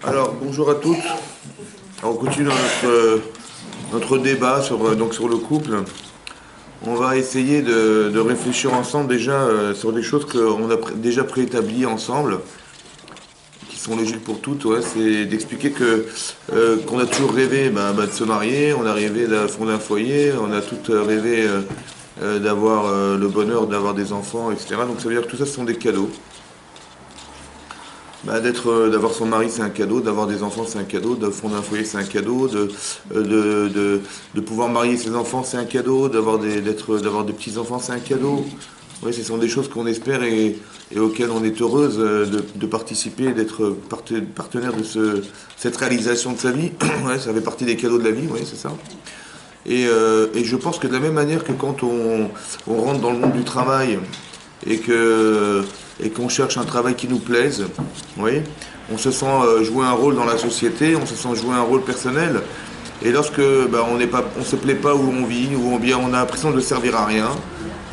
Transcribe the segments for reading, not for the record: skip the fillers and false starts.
Alors, bonjour à toutes. Alors, on continue notre débat sur le couple. On va essayer de réfléchir ensemble déjà sur des choses qu'on a déjà préétablies ensemble, qui sont logiques pour toutes. Ouais, c'est d'expliquer qu'on a toujours rêvé de se marier, on a rêvé de fonder un foyer, on a toutes rêvé d'avoir le bonheur d'avoir des enfants, etc. Donc ça veut dire que tout ça, ce sont des cadeaux. D'avoir son mari, c'est un cadeau, d'avoir des enfants, c'est un cadeau, de fonder un foyer, c'est un cadeau, de pouvoir marier ses enfants, c'est un cadeau, d'avoir des petits-enfants, c'est un cadeau. Oui, ce sont des choses qu'on espère et auxquelles on est heureuse de participer, d'être partenaire de cette réalisation de sa vie. Ouais, ça fait partie des cadeaux de la vie, oui, c'est ça. Et je pense que de la même manière que quand on rentre dans le monde du travail et qu'on cherche un travail qui nous plaise, oui, on se sent jouer un rôle dans la société, on se sent jouer un rôle personnel. Et lorsque on se plaît pas où on vit, ou bien on a l'impression de ne servir à rien,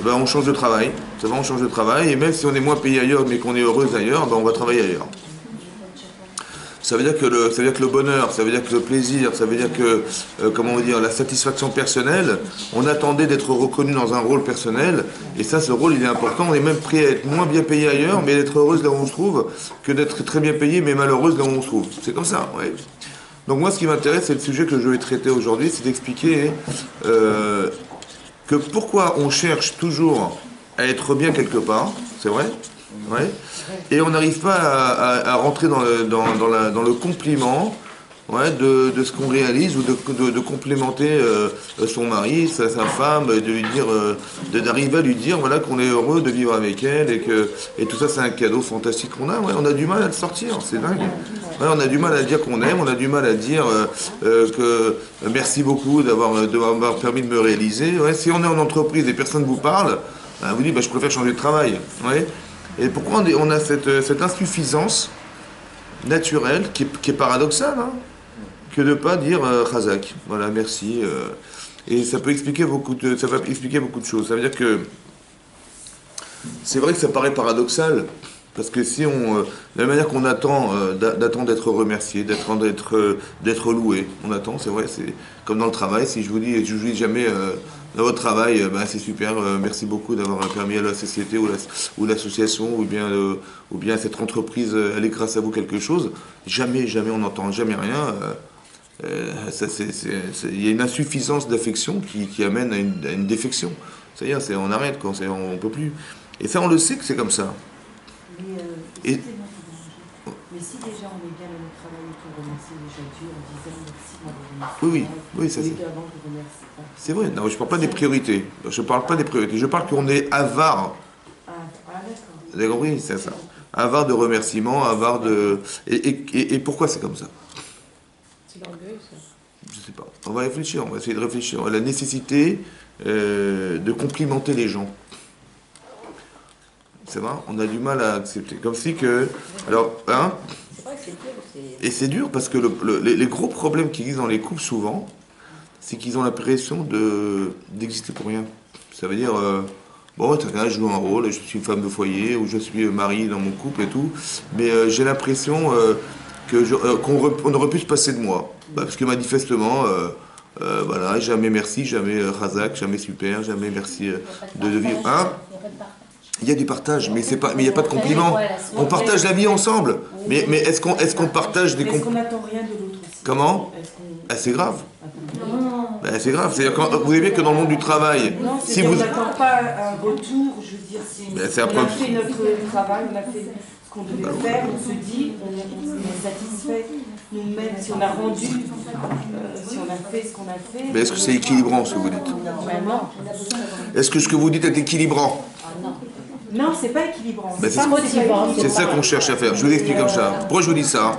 on change de travail. Ça va, on change de travail. Et même si on est moins payé ailleurs, mais qu'on est heureuse ailleurs, on va travailler ailleurs. Ça veut dire que le bonheur, ça veut dire que le plaisir, ça veut dire que, la satisfaction personnelle, on attendait d'être reconnu dans un rôle personnel, et ça, ce rôle, il est important. On est même prêt à être moins bien payé ailleurs, mais d'être heureuse là où on se trouve, que d'être très bien payé, mais malheureuse là où on se trouve. C'est comme ça, ouais. Donc moi, ce qui m'intéresse, c'est le sujet que je vais traiter aujourd'hui, c'est d'expliquer que pourquoi on cherche toujours à être bien quelque part, c'est vrai, ouais, et on n'arrive pas à rentrer dans le compliment, ouais, de ce qu'on réalise, ou de complémenter son mari, sa femme, de lui dire, d'arriver à lui dire voilà, qu'on est heureux de vivre avec elle, et tout ça, c'est un cadeau fantastique qu'on a. Ouais, on a du mal à le sortir, c'est dingue. Ouais, on a du mal à dire qu'on aime, on a du mal à dire que merci beaucoup d'avoir permis de me réaliser. Ouais, si on est en entreprise et personne ne vous parle, vous dites je préfère changer de travail. Ouais. Et pourquoi on a cette insuffisance naturelle qui est paradoxale, hein, que de ne pas dire Khazak, voilà, merci. Et ça peut expliquer beaucoup de choses. Ça veut dire que c'est vrai que ça paraît paradoxal, parce que si de la manière qu'on attend d'être remercié, d'être loué, on attend, c'est vrai, c'est comme dans le travail. Si je vous dis jamais dans votre travail, c'est super, merci beaucoup d'avoir permis à la société ou l'association ou bien cette entreprise, elle est grâce à vous quelque chose. Jamais on n'entend jamais rien. Il y a une insuffisance d'affection qui amène à une défection. C'est-à-dire, on arrête, quoi, on peut plus. Et ça, on le sait que c'est comme ça. Mais si déjà on est bien dans notre travail et qu'on remercie déjà Dieu en disant merci d'avoir remercié. Oui, ça c'est. C'est vrai, non, je ne parle pas des priorités. Je parle qu'on est avare. D'accord. Vous avez compris, c'est ça. Avare de remerciements, avare de. Et pourquoi c'est comme ça? C'est l'orgueil, ça. Je ne sais pas. On va réfléchir, on va essayer de réfléchir. La nécessité de complimenter les gens. C'est vrai, on a du mal à accepter. Comme si que. Alors, hein? C'est vrai que c'est dur. Et c'est dur parce que les gros problèmes qui existent dans les couples souvent, c'est qu'ils ont l'impression d'exister pour rien. Ça veut dire, je joue un rôle, je suis une femme de foyer, ou je suis mari dans mon couple et tout, mais j'ai l'impression qu'on aurait pu se passer de moi. Parce que manifestement, jamais merci, jamais Khazak, jamais super, jamais merci de vivre. Hein? Il y a du partage, mais il n'y a pas de compliment. On partage la vie ensemble. Mais est-ce qu'on partage des compliments? Est-ce qu'on n'attend rien de l'autre aussi? Comment? C'est grave. C'est grave. C'est-à-dire vous voyez bien que dans le monde du travail, non, si vous n'attend pas un retour, je veux dire, si on a fait notre travail, on a fait ce qu'on devait faire, on se dit, on est satisfait. Nous-mêmes, si on a rendu, si on a fait ce qu'on a fait. Mais est-ce que c'est équilibrant ce que vous dites? Non. Est-ce que ce que vous dites est équilibrant? Non, c'est pas équilibrant. C'est pas motivant. C'est ça qu'on cherche à faire. Je vous explique comme ça. Pourquoi je vous dis ça?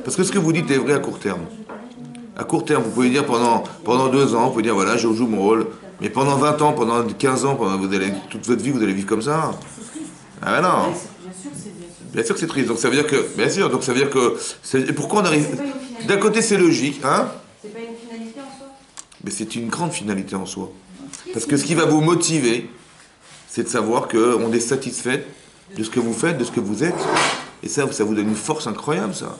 Parce que ce que vous dites est vrai à court terme. À court terme, vous pouvez dire pendant 2 ans, vous pouvez dire voilà, je joue mon rôle. Mais pendant 20 ans, pendant 15 ans, toute votre vie, vous allez vivre comme ça. Ah ben non. Bien sûr que c'est triste. Donc ça veut dire que, pourquoi on arrive. D'un côté, c'est logique, hein? C'est pas une finalité en soi? Mais c'est une grande finalité en soi. Parce que ce qui va vous motiver, c'est de savoir qu'on est satisfait de ce que vous faites, de ce que vous êtes. Et ça vous donne une force incroyable, ça.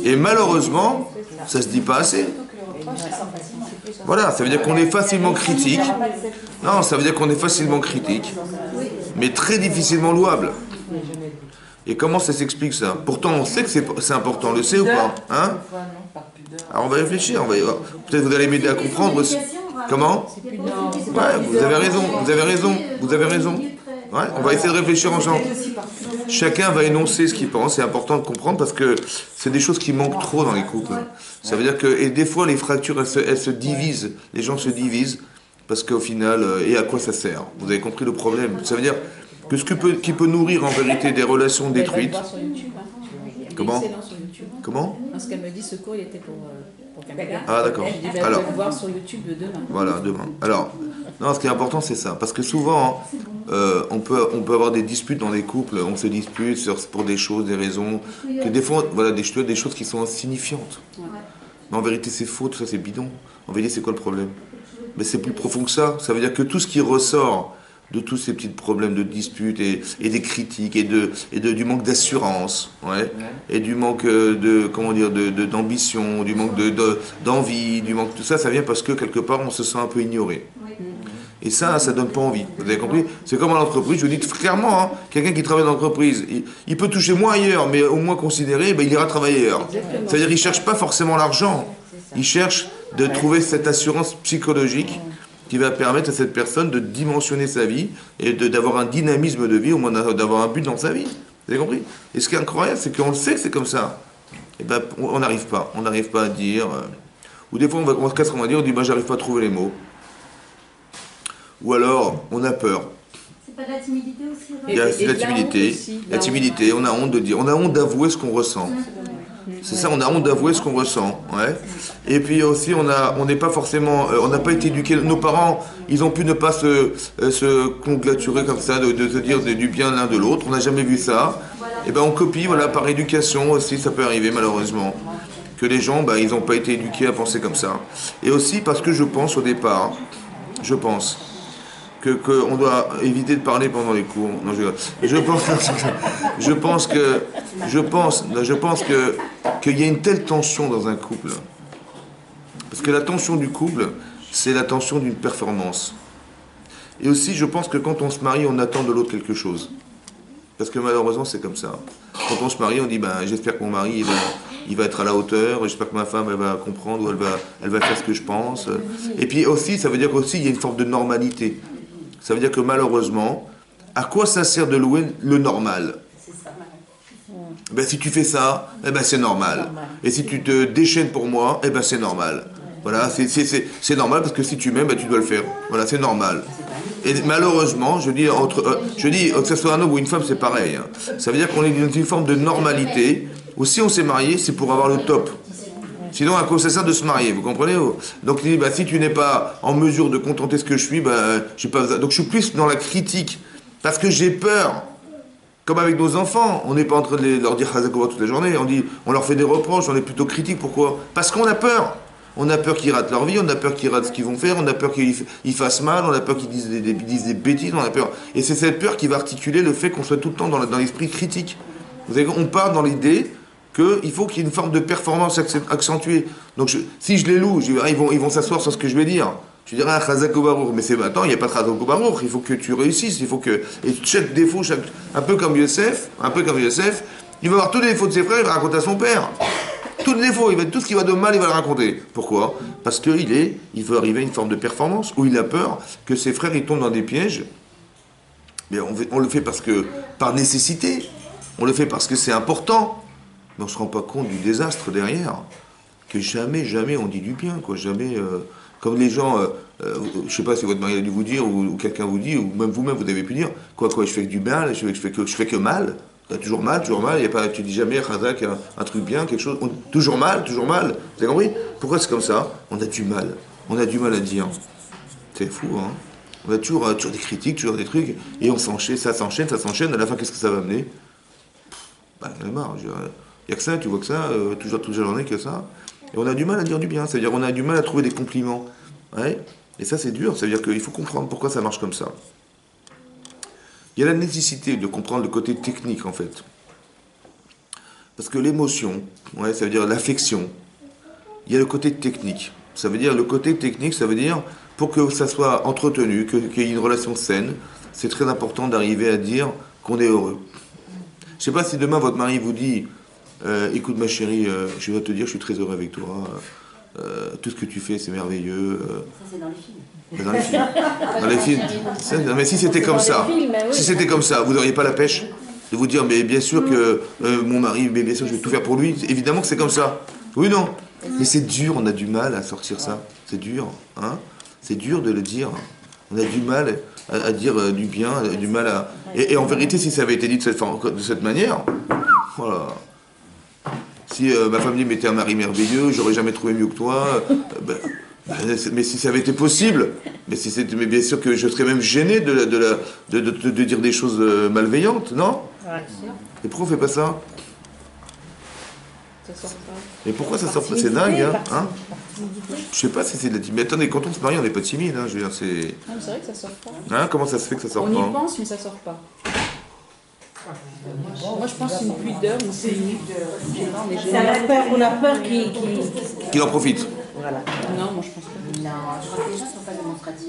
Et malheureusement, ça se dit pas assez. Voilà, ça veut dire qu'on est facilement critique. Non, ça veut dire qu'on est facilement critique, mais très difficilement louable. Et comment ça s'explique ça? Pourtant, on sait que c'est important, on le sait ou pas, hein? Alors on va réfléchir, peut-être vous allez m'aider à comprendre. Comment? Ouais, vous avez raison, vous avez raison, vous avez raison. Ouais, on va essayer de réfléchir ensemble. Chacun va énoncer ce qu'il pense, c'est important de comprendre parce que c'est des choses qui manquent trop dans les couples. Ça veut dire que, et des fois les fractures, elles se divisent, les gens se divisent parce qu'au final, et à quoi ça sert? Vous avez compris le problème? Ça veut dire que qui peut nourrir en vérité des relations détruites. Comment? Comment? Parce qu'elle me dit ce cours il était pour quelqu'un. Ah d'accord. Elle dit alors, voir sur YouTube demain. Voilà, demain. Alors, non, ce qui est important c'est ça, parce que souvent on peut avoir des disputes dans les couples, on se dispute pour des choses, des raisons, que des fois, voilà, des choses qui sont insignifiantes. Mais en vérité c'est faux, tout ça c'est bidon. En vérité c'est quoi le problème? Mais c'est plus profond que ça. Ça veut dire que tout ce qui ressort de tous ces petits problèmes de disputes et des critiques du manque d'assurance, ouais, et du manque d'ambition, du manque d'envie, du manque tout ça, ça vient parce que quelque part on se sent un peu ignoré. Et ça donne pas envie. Vous avez compris? C'est comme en entreprise, je vous dis clairement, hein, quelqu'un qui travaille dans l'entreprise, il peut toucher moins ailleurs, mais au moins considéré, ben, il ira travailler ailleurs. C'est-à-dire qu'il cherche pas forcément l'argent, il cherche de trouver cette assurance psychologique qui va permettre à cette personne de dimensionner sa vie et d'avoir un dynamisme de vie, au moins d'avoir un but dans sa vie. Vous avez compris? Et ce qui est incroyable, c'est qu'on le sait que c'est comme ça. Et ben, on n'arrive pas à dire... ou des fois, on se casse, on va dire, on dit, ben, j'arrive pas à trouver les mots. Ou alors, on a peur. C'est pas de la timidité aussi? Il y a la timidité, on a honte de dire, on a honte d'avouer ce qu'on ressent. C'est ça, on a honte d'avouer ce qu'on ressent, ouais. Et puis aussi, on n'est pas forcément, on n'a pas été éduqués. Nos parents, ils ont pu ne pas se conglaturer comme ça, de se dire du bien l'un de l'autre. On n'a jamais vu ça. Et ben, on copie, voilà, par éducation aussi, ça peut arriver malheureusement. Que les gens, ben, ils n'ont pas été éduqués à penser comme ça. Et aussi parce que je pense au départ, qu'on doit éviter de parler pendant les cours. Non, je pense qu'il y a une telle tension dans un couple. Parce que la tension du couple, c'est la tension d'une performance. Et aussi, je pense que quand on se marie, on attend de l'autre quelque chose. Parce que malheureusement, c'est comme ça. Quand on se marie, on dit, ben, j'espère que mon mari, il va être à la hauteur, j'espère que ma femme, elle va comprendre, ou elle va faire ce que je pense. Et puis aussi, ça veut dire qu'aussi, il y a une forme de normalité. Ça veut dire que malheureusement, à quoi ça sert de louer le normal? Ben, si tu fais ça, eh ben, c'est normal. Et si tu te déchaînes pour moi, eh ben, c'est normal. Voilà, c'est normal parce que si tu m'aimes, ben, tu dois le faire. Voilà, c'est normal. Et malheureusement, je dis que ce soit un homme ou une femme, c'est pareil. Hein. Ça veut dire qu'on est dans une forme de normalité où si on s'est marié, c'est pour avoir le top. Sinon, à quoi ça sert de se marier, vous comprenez? Donc, il dit, bah, si tu n'es pas en mesure de contenter ce que je suis, bah, j'ai pas besoin. Donc, je suis plus dans la critique, parce que j'ai peur. Comme avec nos enfants, on n'est pas en train de leur dire Chazakova toute la journée, on leur fait des reproches, on est plutôt critique. Pourquoi? Parce qu'on a peur. On a peur qu'ils ratent leur vie, on a peur qu'ils ratent ce qu'ils vont faire, on a peur qu'ils fassent mal, on a peur qu'ils disent des bêtises, on a peur. Et c'est cette peur qui va articuler le fait qu'on soit tout le temps dans l'esprit critique. Vous savez, on part dans l'idée qu'il faut qu'il y ait une forme de performance accentuée. Donc si je les loue, je dis, ah, ils vont s'asseoir sur ce que je vais dire. Je dirais, ah, Chazak Baruch, mais c'est attends, il n'y a pas de Chazak Baruch, il faut que tu réussisses, il faut que... Et chaque défaut, un peu comme Yosef, il va avoir tous les défauts de ses frères, il va raconter à son père. Tous les défauts, tout ce qui va de mal, il va le raconter. Pourquoi? Parce qu'il veut arriver à une forme de performance, où il a peur que ses frères, ils tombent dans des pièges. Mais on le fait par nécessité, on le fait parce que c'est important. Mais on ne se rend pas compte du désastre derrière, que jamais on dit du bien, quoi. Jamais, comme les gens, je ne sais pas si votre mari a dû vous dire, ou quelqu'un vous dit, ou même vous-même vous avez pu dire, quoi, je fais que du mal, je fais que mal, toujours mal, y a pas, tu dis jamais, Chazak, un truc bien, quelque chose, toujours mal, vous avez compris? Pourquoi c'est comme ça? On a du mal à dire. C'est fou, hein. On a toujours des critiques, toujours des trucs, et ça s'enchaîne, à la fin, qu'est-ce que ça va amener? Ben, il y en a marre, il n'y a que ça, tu vois que ça, toujours toute la journée que ça. Et on a du mal à dire du bien, c'est-à-dire on a du mal à trouver des compliments. Ouais. Et ça, c'est dur, c'est-à-dire qu'il faut comprendre pourquoi ça marche comme ça. Il y a la nécessité de comprendre le côté technique, en fait. Parce que l'émotion, ouais, ça veut dire l'affection. Il y a le côté technique. Ça veut dire, le côté technique, ça veut dire, pour que ça soit entretenu, qu'il y ait une relation saine, c'est très important d'arriver à dire qu'on est heureux. Je ne sais pas si demain votre mari vous dit, écoute ma chérie, je vais te dire, je suis très heureux avec toi, tout ce que tu fais, c'est merveilleux. Ça, c'est dans les films. Mais dans les films. Dans les films. Non, mais si c'était comme ça, si c'était comme ça, vous n'auriez pas la pêche de vous dire, mais bien sûr que mon mari, mais bien sûr, je vais tout faire pour lui. Évidemment que c'est comme ça. Oui, non. Mais c'est dur, on a du mal à sortir ça. C'est dur, hein. C'est dur de le dire. On a du mal à dire du bien, du mal à... Et en vérité, si ça avait été dit de cette manière, voilà. Si ma famille m'était un mari merveilleux, j'aurais jamais trouvé mieux que toi. Mais si ça avait été possible, mais bien sûr que je serais même gêné de dire des choses malveillantes, non? Et pourquoi on fait pas ça? Ça sort pas. Et pourquoi ça sort pas? C'est dingue, hein? Je sais pas si c'est de la timidité. Mais attendez, quand on se marie, on n'est pas timide, hein, je veux dire, c'est... Non, mais c'est vrai que ça sort pas. Hein, comment ça se fait que ça sort On pas? y pense, mais ça sort pas. Moi, je pense une pudeur, une série. On a peur Qu'il en profite. Voilà. Non, moi, je pense pas. Non, je crois que les gens ne sont pas démonstratifs.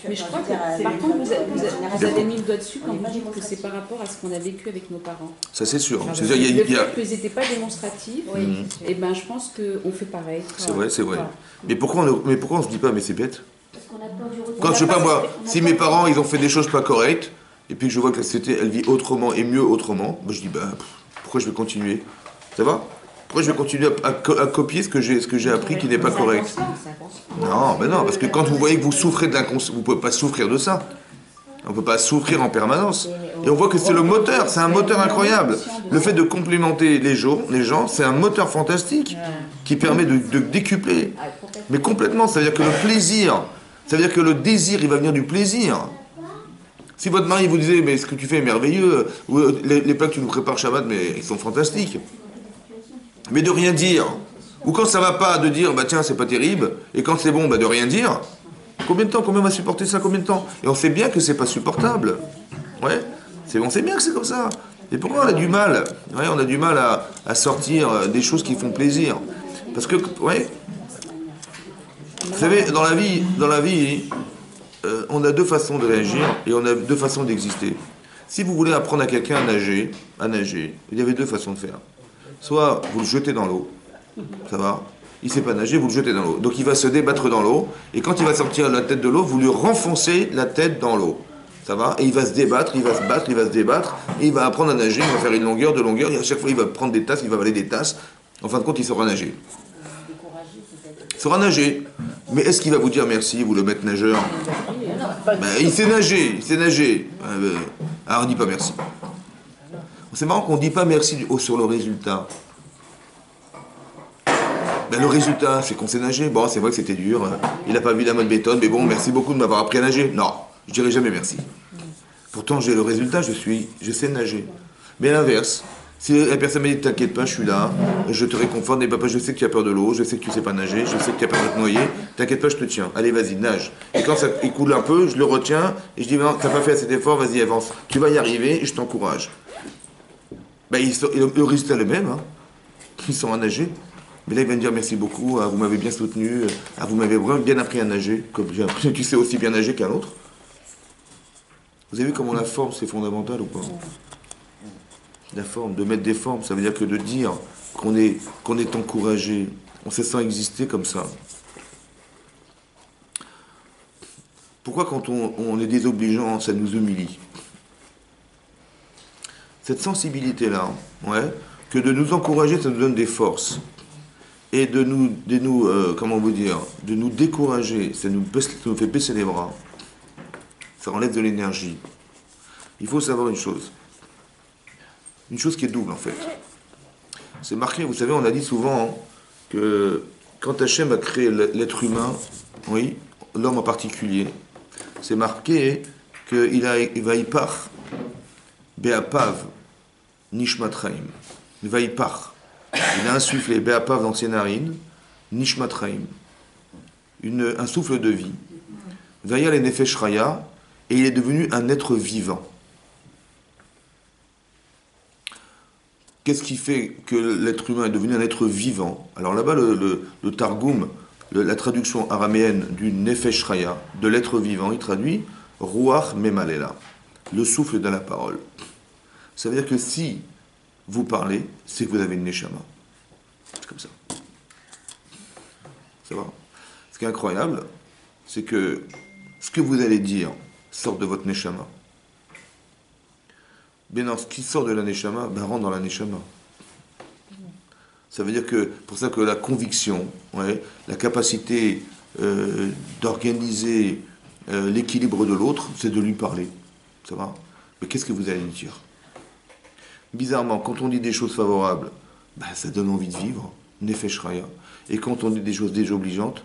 Mais je crois que, par contre, vous avez mis le doigt dessus quand vous dites que c'est par rapport à ce qu'on a vécu avec nos parents. Ça, c'est sûr. Le C'est-à-dire, fait qu'ils n'étaient pas démonstratifs, et ben, je pense qu'on fait pareil. C'est vrai, c'est vrai. Voilà. Mais pourquoi on se dit pas, mais c'est bête? Parce qu'on a peur du retour. Quand, je sais pas moi, si mes parents, ils ont fait des choses pas correctes, et puis que je vois que la société, elle vit autrement et mieux autrement, moi je dis, pourquoi je vais continuer? Ça va? Pourquoi je vais continuer à copier ce que j'ai appris qui n'est pas correct? Non, ben non, parce que quand vous voyez que vous souffrez de l'inconscient, vous ne pouvez pas souffrir de ça. On ne peut pas souffrir en permanence. Et on voit que c'est le moteur, c'est un moteur incroyable. Le fait de complimenter les gens, c'est un moteur fantastique qui permet de décupler. Mais complètement, ça veut dire que le plaisir, ça veut dire que le désir, il va venir du plaisir. Si votre mari vous disait, mais ce que tu fais est merveilleux, ou les plats que tu nous prépares Shabbat, mais ils sont fantastiques. Mais de rien dire. Ou quand ça va pas, de dire, bah tiens, c'est pas terrible, et quand c'est bon, bah de rien dire. Combien de temps? Combien on va supporter ça? Combien de temps? Et on sait bien que c'est pas supportable. Ouais. On sait bien que c'est comme ça. Et pourquoi on a du mal? Ouais, on a du mal à sortir des choses qui font plaisir. Parce que, ouais. Vous savez, dans la vie, on a deux façons de réagir et on a deux façons d'exister. Si vous voulez apprendre à quelqu'un à nager, il y avait deux façons de faire. Soit vous le jetez dans l'eau, ça va, il ne sait pas nager, vous le jetez dans l'eau. Donc il va se débattre dans l'eau, et quand il va sortir la tête de l'eau, vous lui renfoncez la tête dans l'eau. Ça va? Et il va se débattre, il va se battre, il va se débattre, et il va apprendre à nager, il va faire une longueur, et à chaque fois il va prendre des tasses, il va avaler des tasses. En fin de compte, il saura nager. Il saura nager. Mais est-ce qu'il va vous dire merci, vous le maître nageur? Il sait nager. Alors on ne dit pas merci. C'est marrant qu'on ne dit pas merci sur le résultat. Le résultat, c'est qu'on sait nager. Bon, c'est vrai que c'était dur. Il n'a pas vu la mode béton, mais bon, merci beaucoup de m'avoir appris à nager. Non, je dirai jamais merci. Pourtant, j'ai le résultat, je sais nager. Mais à l'inverse, si la personne me dit t'inquiète pas, je suis là, je te réconforte, mais papa, je sais que tu as peur de l'eau, je sais que tu sais pas nager, je sais que tu as peur de te noyer, t'inquiète pas, je te tiens. Allez, vas-y, nage. Et quand ça coule un peu, je le retiens et je dis non, t'as pas fait assez d'efforts, vas-y, avance. Tu vas y arriver et je t'encourage. Le résultat est le même, hein. Ils sont à nager. Mais là, il va me dire merci beaucoup, vous m'avez bien soutenu, vous m'avez vraiment bien appris à nager, comme j'ai appris, tu sais aussi bien nager qu'un autre. Vous avez vu comment la forme, c'est fondamental ou pas? La forme, de mettre des formes, ça veut dire que de dire qu'on est encouragé, on se sent exister comme ça. Pourquoi quand on est désobligeant, ça nous humilie? Cette sensibilité-là, ouais, que de nous encourager, ça nous donne des forces. Et de nous décourager, ça nous fait baisser les bras. Ça enlève de l'énergie. Il faut savoir une chose qui est double en fait. C'est marqué, vous savez, on a dit souvent que quand Hachem a créé l'être humain, oui, l'homme en particulier, c'est marqué qu'il va y part, Be'apav, Nishmatraim, il va y part. Il a insufflé Be'apav dans ses narines, Nishmatraim, un souffle de vie. Vaya les Nefesh Raya, et il est devenu un être vivant. qu'est-ce qui fait que l'être humain est devenu un être vivant? Alors là-bas, le Targum, la traduction araméenne du Nefesh Raya, de l'être vivant, il traduit Ruach Memalela, le souffle de la parole. Ça veut dire que si vous parlez, c'est que vous avez une Neshama. C'est comme ça. Ça va? Ce qui est incroyable, c'est que ce que vous allez dire sort de votre Neshama. Bien non, ce qui sort de la Neshama, rentre dans la Neshama. Ça veut dire que, pour ça que la conviction, la capacité d'organiser l'équilibre de l'autre, c'est de lui parler. Ça va? Mais qu'est-ce que vous allez lui dire? Bizarrement, quand on dit des choses favorables, ça donne envie de vivre, Nefesh Raya. Et quand on dit des choses désobligeantes,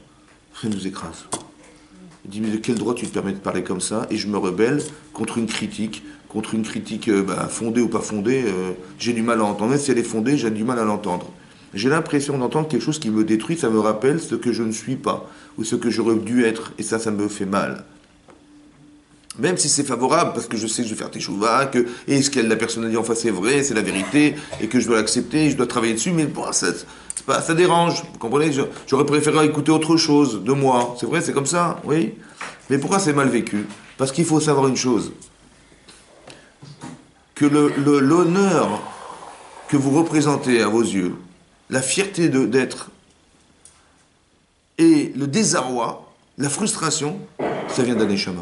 ça nous écrase. Il dit, mais de quel droit tu te permets de parler comme ça? Et je me rebelle contre une critique fondée ou pas fondée, j'ai du mal à entendre. Même si elle est fondée, j'ai du mal à l'entendre. J'ai l'impression d'entendre quelque chose qui me détruit, ça me rappelle ce que je ne suis pas, ou ce que j'aurais dû être, et ça me fait mal. Même si c'est favorable, parce que je sais que je vais faire teshuva, et ce que la personne a dit en face c'est vrai, c'est la vérité, et que je dois l'accepter, je dois travailler dessus, mais bon, ça dérange, vous comprenez? J'aurais préféré écouter autre chose de moi. C'est vrai, c'est comme ça, oui. Mais pourquoi c'est mal vécu? Parce qu'il faut savoir une chose, que l'honneur que vous représentez à vos yeux, la fierté d'être, et le désarroi, la frustration, ça vient d'un neshama.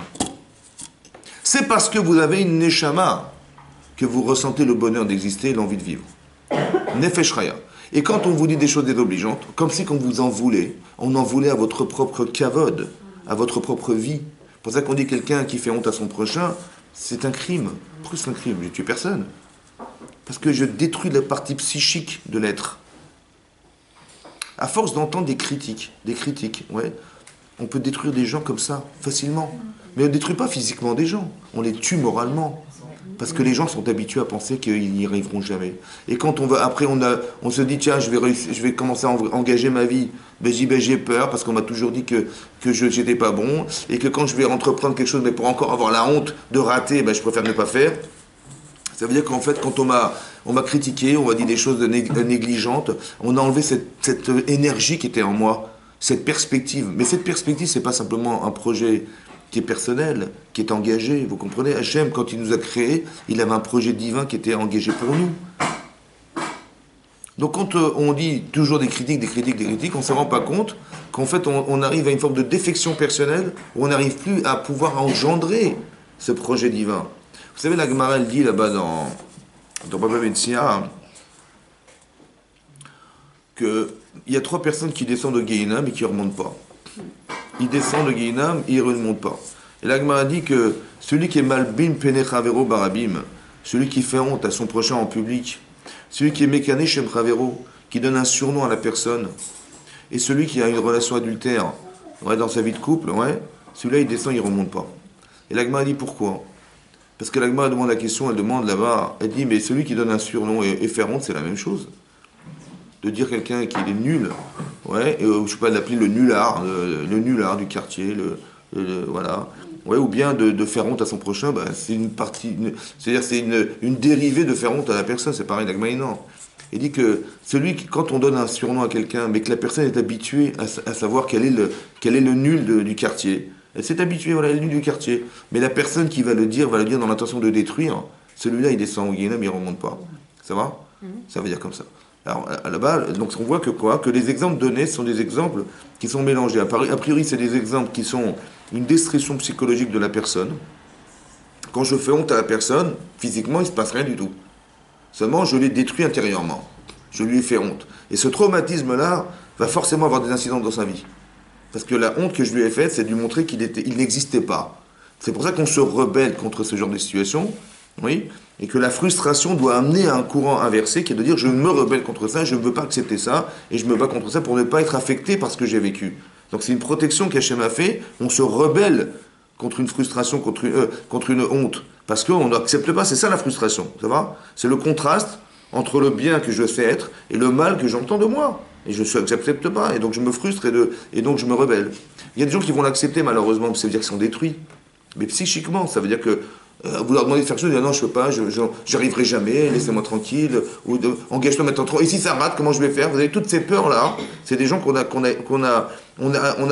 C'est parce que vous avez une neshama que vous ressentez le bonheur d'exister et l'envie de vivre. Nefesh Raya. Et quand on vous dit des choses désobligeantes, comme si qu'on vous en voulait, on en voulait à votre propre kavod, à votre propre vie. C'est pour ça qu'on dit quelqu'un qui fait honte à son prochain, c'est un crime. Pourquoi c'est un crime? Je ne tue personne. Parce que je détruis la partie psychique de l'être. À force d'entendre des critiques, on peut détruire des gens comme ça, facilement. Mais on ne détruit pas physiquement des gens, on les tue moralement. Parce que les gens sont habitués à penser qu'ils n'y arriveront jamais. Et quand après on se dit, tiens, je vais commencer à engager ma vie. J'ai peur, parce qu'on m'a toujours dit que je n'étais pas bon, et que quand je vais entreprendre quelque chose, mais pour encore avoir la honte de rater, je préfère ne pas faire. Ça veut dire qu'en fait, quand on m'a critiqué, on m'a dit des choses négligentes, on a enlevé cette énergie qui était en moi, cette perspective. Mais cette perspective, c'est pas simplement un projet qui est personnel, qui est engagé. Vous comprenez? Hachem, quand il nous a créés, il avait un projet divin qui était engagé pour nous. Donc quand on dit toujours des critiques, on ne se rend pas compte qu'en fait on arrive à une forme de défection personnelle où on n'arrive plus à pouvoir engendrer ce projet divin. Vous savez, la Gemara, elle dit là-bas dans Baba Metzia qu'il y a 3 personnes qui descendent de Gehinam et qui ne remontent pas. Ils descendent de Gehinam et ils ne remontent pas. Et la Gemara dit que celui qui est malbim penechavero barabim, celui qui fait honte à son prochain en public, celui qui est mécané shem chavero, qui donne un surnom à la personne, et celui qui a une relation adultère dans sa vie de couple, celui-là il descend, il ne remonte pas. Et la Gemara dit pourquoi? Parce que la Gemara demande la question, elle demande là-bas, elle dit mais celui qui donne un surnom et faire honte, c'est la même chose. De dire quelqu'un qui est nul, je ne sais pas l'appeler le nulard du quartier, voilà, ou bien de faire honte à son prochain, c'est une partie, c'est-à-dire c'est une dérivée de faire honte à la personne, c'est pareil, la Gemara non. Il dit que quand on donne un surnom à quelqu'un, mais que la personne est habituée à savoir quel est le nul du quartier, elle s'est habituée, voilà, elle est nulle du quartier, mais la personne qui va le dire dans l'intention de détruire, celui-là il descend au Guéhenam, il ne remonte pas. Ça va? Ça veut dire comme ça. Alors, là-bas, donc on voit que les exemples donnés sont des exemples qui sont mélangés. A priori, c'est des exemples qui sont une destruction psychologique de la personne. Quand je fais honte à la personne, physiquement, il ne se passe rien du tout. Seulement, je l'ai détruit intérieurement. Je lui ai fait honte. Et ce traumatisme-là va forcément avoir des incidents dans sa vie. Parce que la honte que je lui ai faite, c'est de lui montrer qu'il n'existait pas. C'est pour ça qu'on se rebelle contre ce genre de situation. Et que la frustration doit amener à un courant inversé qui est de dire je me rebelle contre ça, je ne veux pas accepter ça, et je me bats contre ça pour ne pas être affecté par ce que j'ai vécu. Donc c'est une protection qu'Hachem a fait, on se rebelle contre une frustration, contre une honte, parce qu'on n'accepte pas, c'est ça la frustration, ça va? C'est le contraste entre le bien que je sais être et le mal que j'entends de moi. Et je ne l'accepte pas, et donc je me frustre, et donc je me rebelle. Il y a des gens qui vont l'accepter malheureusement, ça veut dire qu'ils sont détruits. Mais psychiquement, ça veut dire que Vous leur demandez de faire quelque chose, ils disent non, je ne peux pas, j'arriverai jamais, laissez-moi tranquille, ou engage-toi maintenant trop. Et si ça rate, comment je vais faire? Vous avez toutes ces peurs-là. C'est des gens qu'on a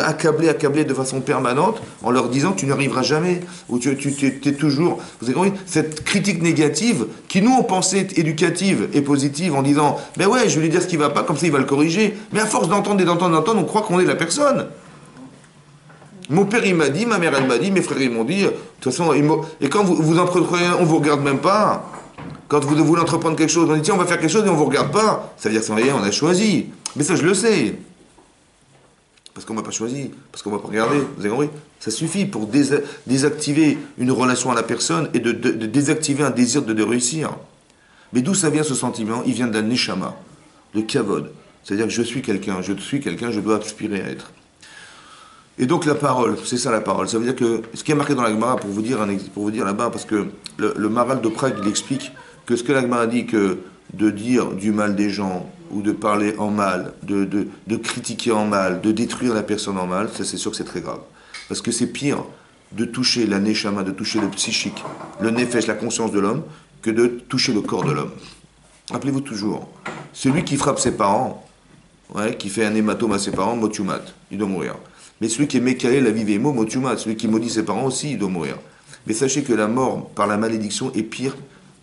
accablés de façon permanente en leur disant que tu n'arriveras jamais, ou tu es toujours. Vous avez compris? Cette critique négative, qui nous on pensait éducative et positive en disant mais ouais, je vais lui dire ce qui ne va pas, comme ça il va le corriger. Mais à force d'entendre, on croit qu'on est la personne. Mon père il m'a dit, ma mère elle m'a dit, mes frères ils m'ont dit, de toute façon, et quand vous entreprenez, on vous regarde même pas. Quand vous voulez entreprendre quelque chose, on dit tiens on va faire quelque chose et on vous regarde pas. Ça veut dire que c'est rien, on a choisi. Mais ça je le sais. Parce qu'on m'a pas choisi, parce qu'on m'a pas regardé, vous avez compris? Ça suffit pour désactiver une relation à la personne et de désactiver un désir de réussir. Mais d'où ça vient ce sentiment? Il vient d'un neshama, de kavod. C'est-à-dire que je suis quelqu'un, je dois aspirer à être. Et donc la parole, c'est ça la parole. Ça veut dire que ce qui est marqué dans la Gemara, pour vous dire là-bas, parce que le Maharal de Prague, il explique que ce que la Gemara dit, que de dire du mal des gens, ou de parler en mal, de critiquer en mal, de détruire la personne en mal, ça c'est sûr que c'est très grave. Parce que c'est pire de toucher la neshama, de toucher le psychique, le nefesh, la conscience de l'homme, que de toucher le corps de l'homme. Rappelez-vous toujours, celui qui frappe ses parents, qui fait un hématome à ses parents, motumat, il doit mourir. Mais celui qui est mécalé, la vie mo motumat, celui qui maudit ses parents aussi, il doit mourir. Mais sachez que la mort par la malédiction est pire,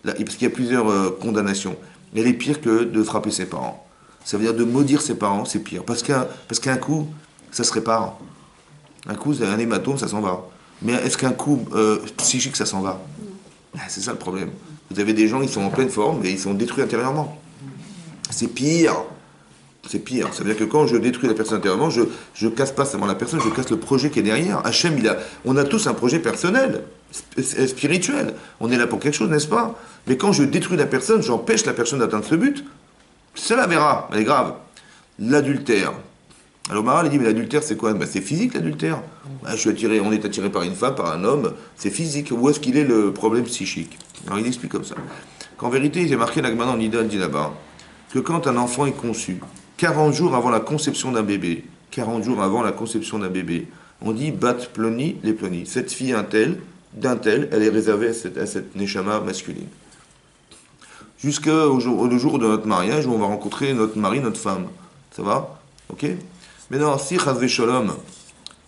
parce qu'il y a plusieurs condamnations. Elle est pire que de frapper ses parents. Ça veut dire de maudire ses parents, c'est pire. Parce qu'un coup, ça se répare. Un coup, un hématome, ça s'en va. Mais est-ce qu'un coup psychique, ça s'en va? C'est ça le problème. Vous avez des gens, ils sont en pleine forme, mais ils sont détruits intérieurement. C'est pire. C'est pire. Ça veut dire que quand je détruis la personne intérieurement, je casse pas seulement la personne, je casse le projet qui est derrière. Hachem, on a tous un projet personnel, spirituel. On est là pour quelque chose, n'est-ce pas? Mais quand je détruis la personne, j'empêche la personne d'atteindre ce but. C'est la verra, elle est grave. L'adultère. Alors Maharal, il dit, mais l'adultère, c'est quoi? C'est physique, l'adultère. On est attiré par une femme, par un homme, c'est physique. Où est-ce qu'il est le problème psychique? Alors il explique comme ça. Qu'en vérité, il est marqué là-bas en Nida, dit là-bas, que quand un enfant est conçu, 40 jours avant la conception d'un bébé, on dit bat ploni les ploni. Cette fille d'un tel, elle est réservée à cette neshama masculine. Jusqu'au jour de notre mariage où on va rencontrer notre mari, notre femme. Ça va? Ok? Maintenant, si chazvé shalom,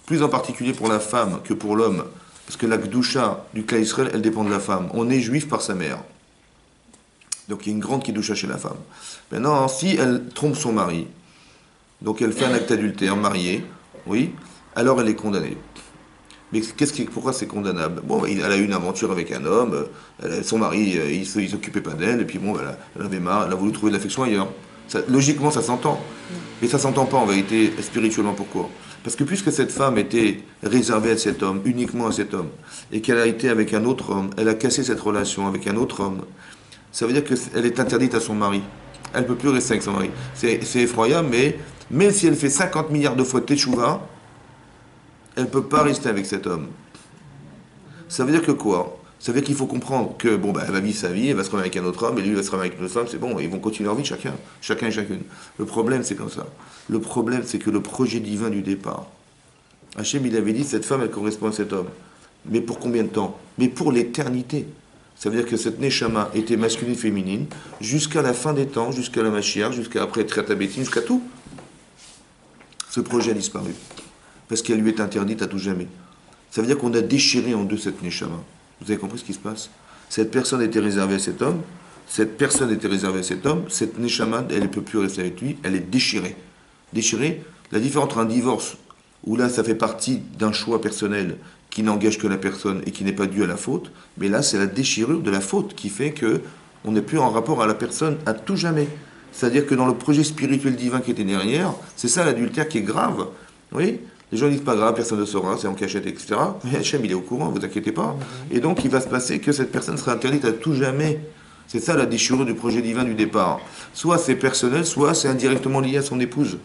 plus en particulier pour la femme que pour l'homme, parce que la gdusha du Kla Israël, elle dépend de la femme. On est juif par sa mère. Donc il y a une grande gdusha chez la femme. Maintenant, si elle trompe son mari, donc elle fait un acte adultère, mariée, oui, alors elle est condamnée. Mais pourquoi c'est condamnable? Bon, elle a eu une aventure avec un homme, son mari, il s'occupait pas d'elle, et puis bon, elle avait marre, elle a voulu trouver de l'affection ailleurs. Logiquement, ça s'entend. Mais ça s'entend pas en vérité, spirituellement. Pourquoi? Parce que puisque cette femme était réservée à cet homme, uniquement à cet homme, et qu'elle a été avec un autre homme, elle a cassé cette relation avec un autre homme, ça veut dire qu'elle est interdite à son mari. Elle ne peut plus rester avec son mari. C'est effroyable, mais même si elle fait 50 milliards de fois teshuva, elle ne peut pas rester avec cet homme. Ça veut dire que quoi? Ça veut dire qu'il faut comprendre que, bon, elle va vivre sa vie, elle va se remettre avec un autre homme, et lui va se remettre avec une autre femme, c'est bon, ils vont continuer leur vie, chacun et chacune. Le problème, c'est comme ça. Le problème, c'est que le projet divin du départ, Hachem, il avait dit, cette femme, elle correspond à cet homme. Mais pour combien de temps? Mais pour l'éternité. Ça veut dire que cette neshama était masculine, féminine, jusqu'à la fin des temps, jusqu'à la Mashiach, jusqu'à après Triatabetin, jusqu'à tout. Ce projet a disparu. Parce qu'elle lui est interdite à tout jamais. Ça veut dire qu'on a déchiré en deux cette neshama. Vous avez compris ce qui se passe? Cette personne était réservée à cet homme, cette neshama, elle ne peut plus rester avec lui, elle est déchirée. Déchirée, la différence entre un divorce, où là ça fait partie d'un choix personnel qui n'engage que la personne et qui n'est pas dû à la faute, mais là c'est la déchirure de la faute qui fait que on n'est plus en rapport à la personne à tout jamais. C'est-à-dire que dans le projet spirituel divin qui était derrière, c'est ça l'adultère qui est grave. Oui? Les gens disent pas grave, personne ne saura, c'est en cachette, etc. Mais Hachem, il est au courant, vous inquiétez pas. Et donc, il va se passer que cette personne sera interdite à tout jamais. C'est ça la déchirure du projet divin du départ. Soit c'est personnel, soit c'est indirectement lié à son épouse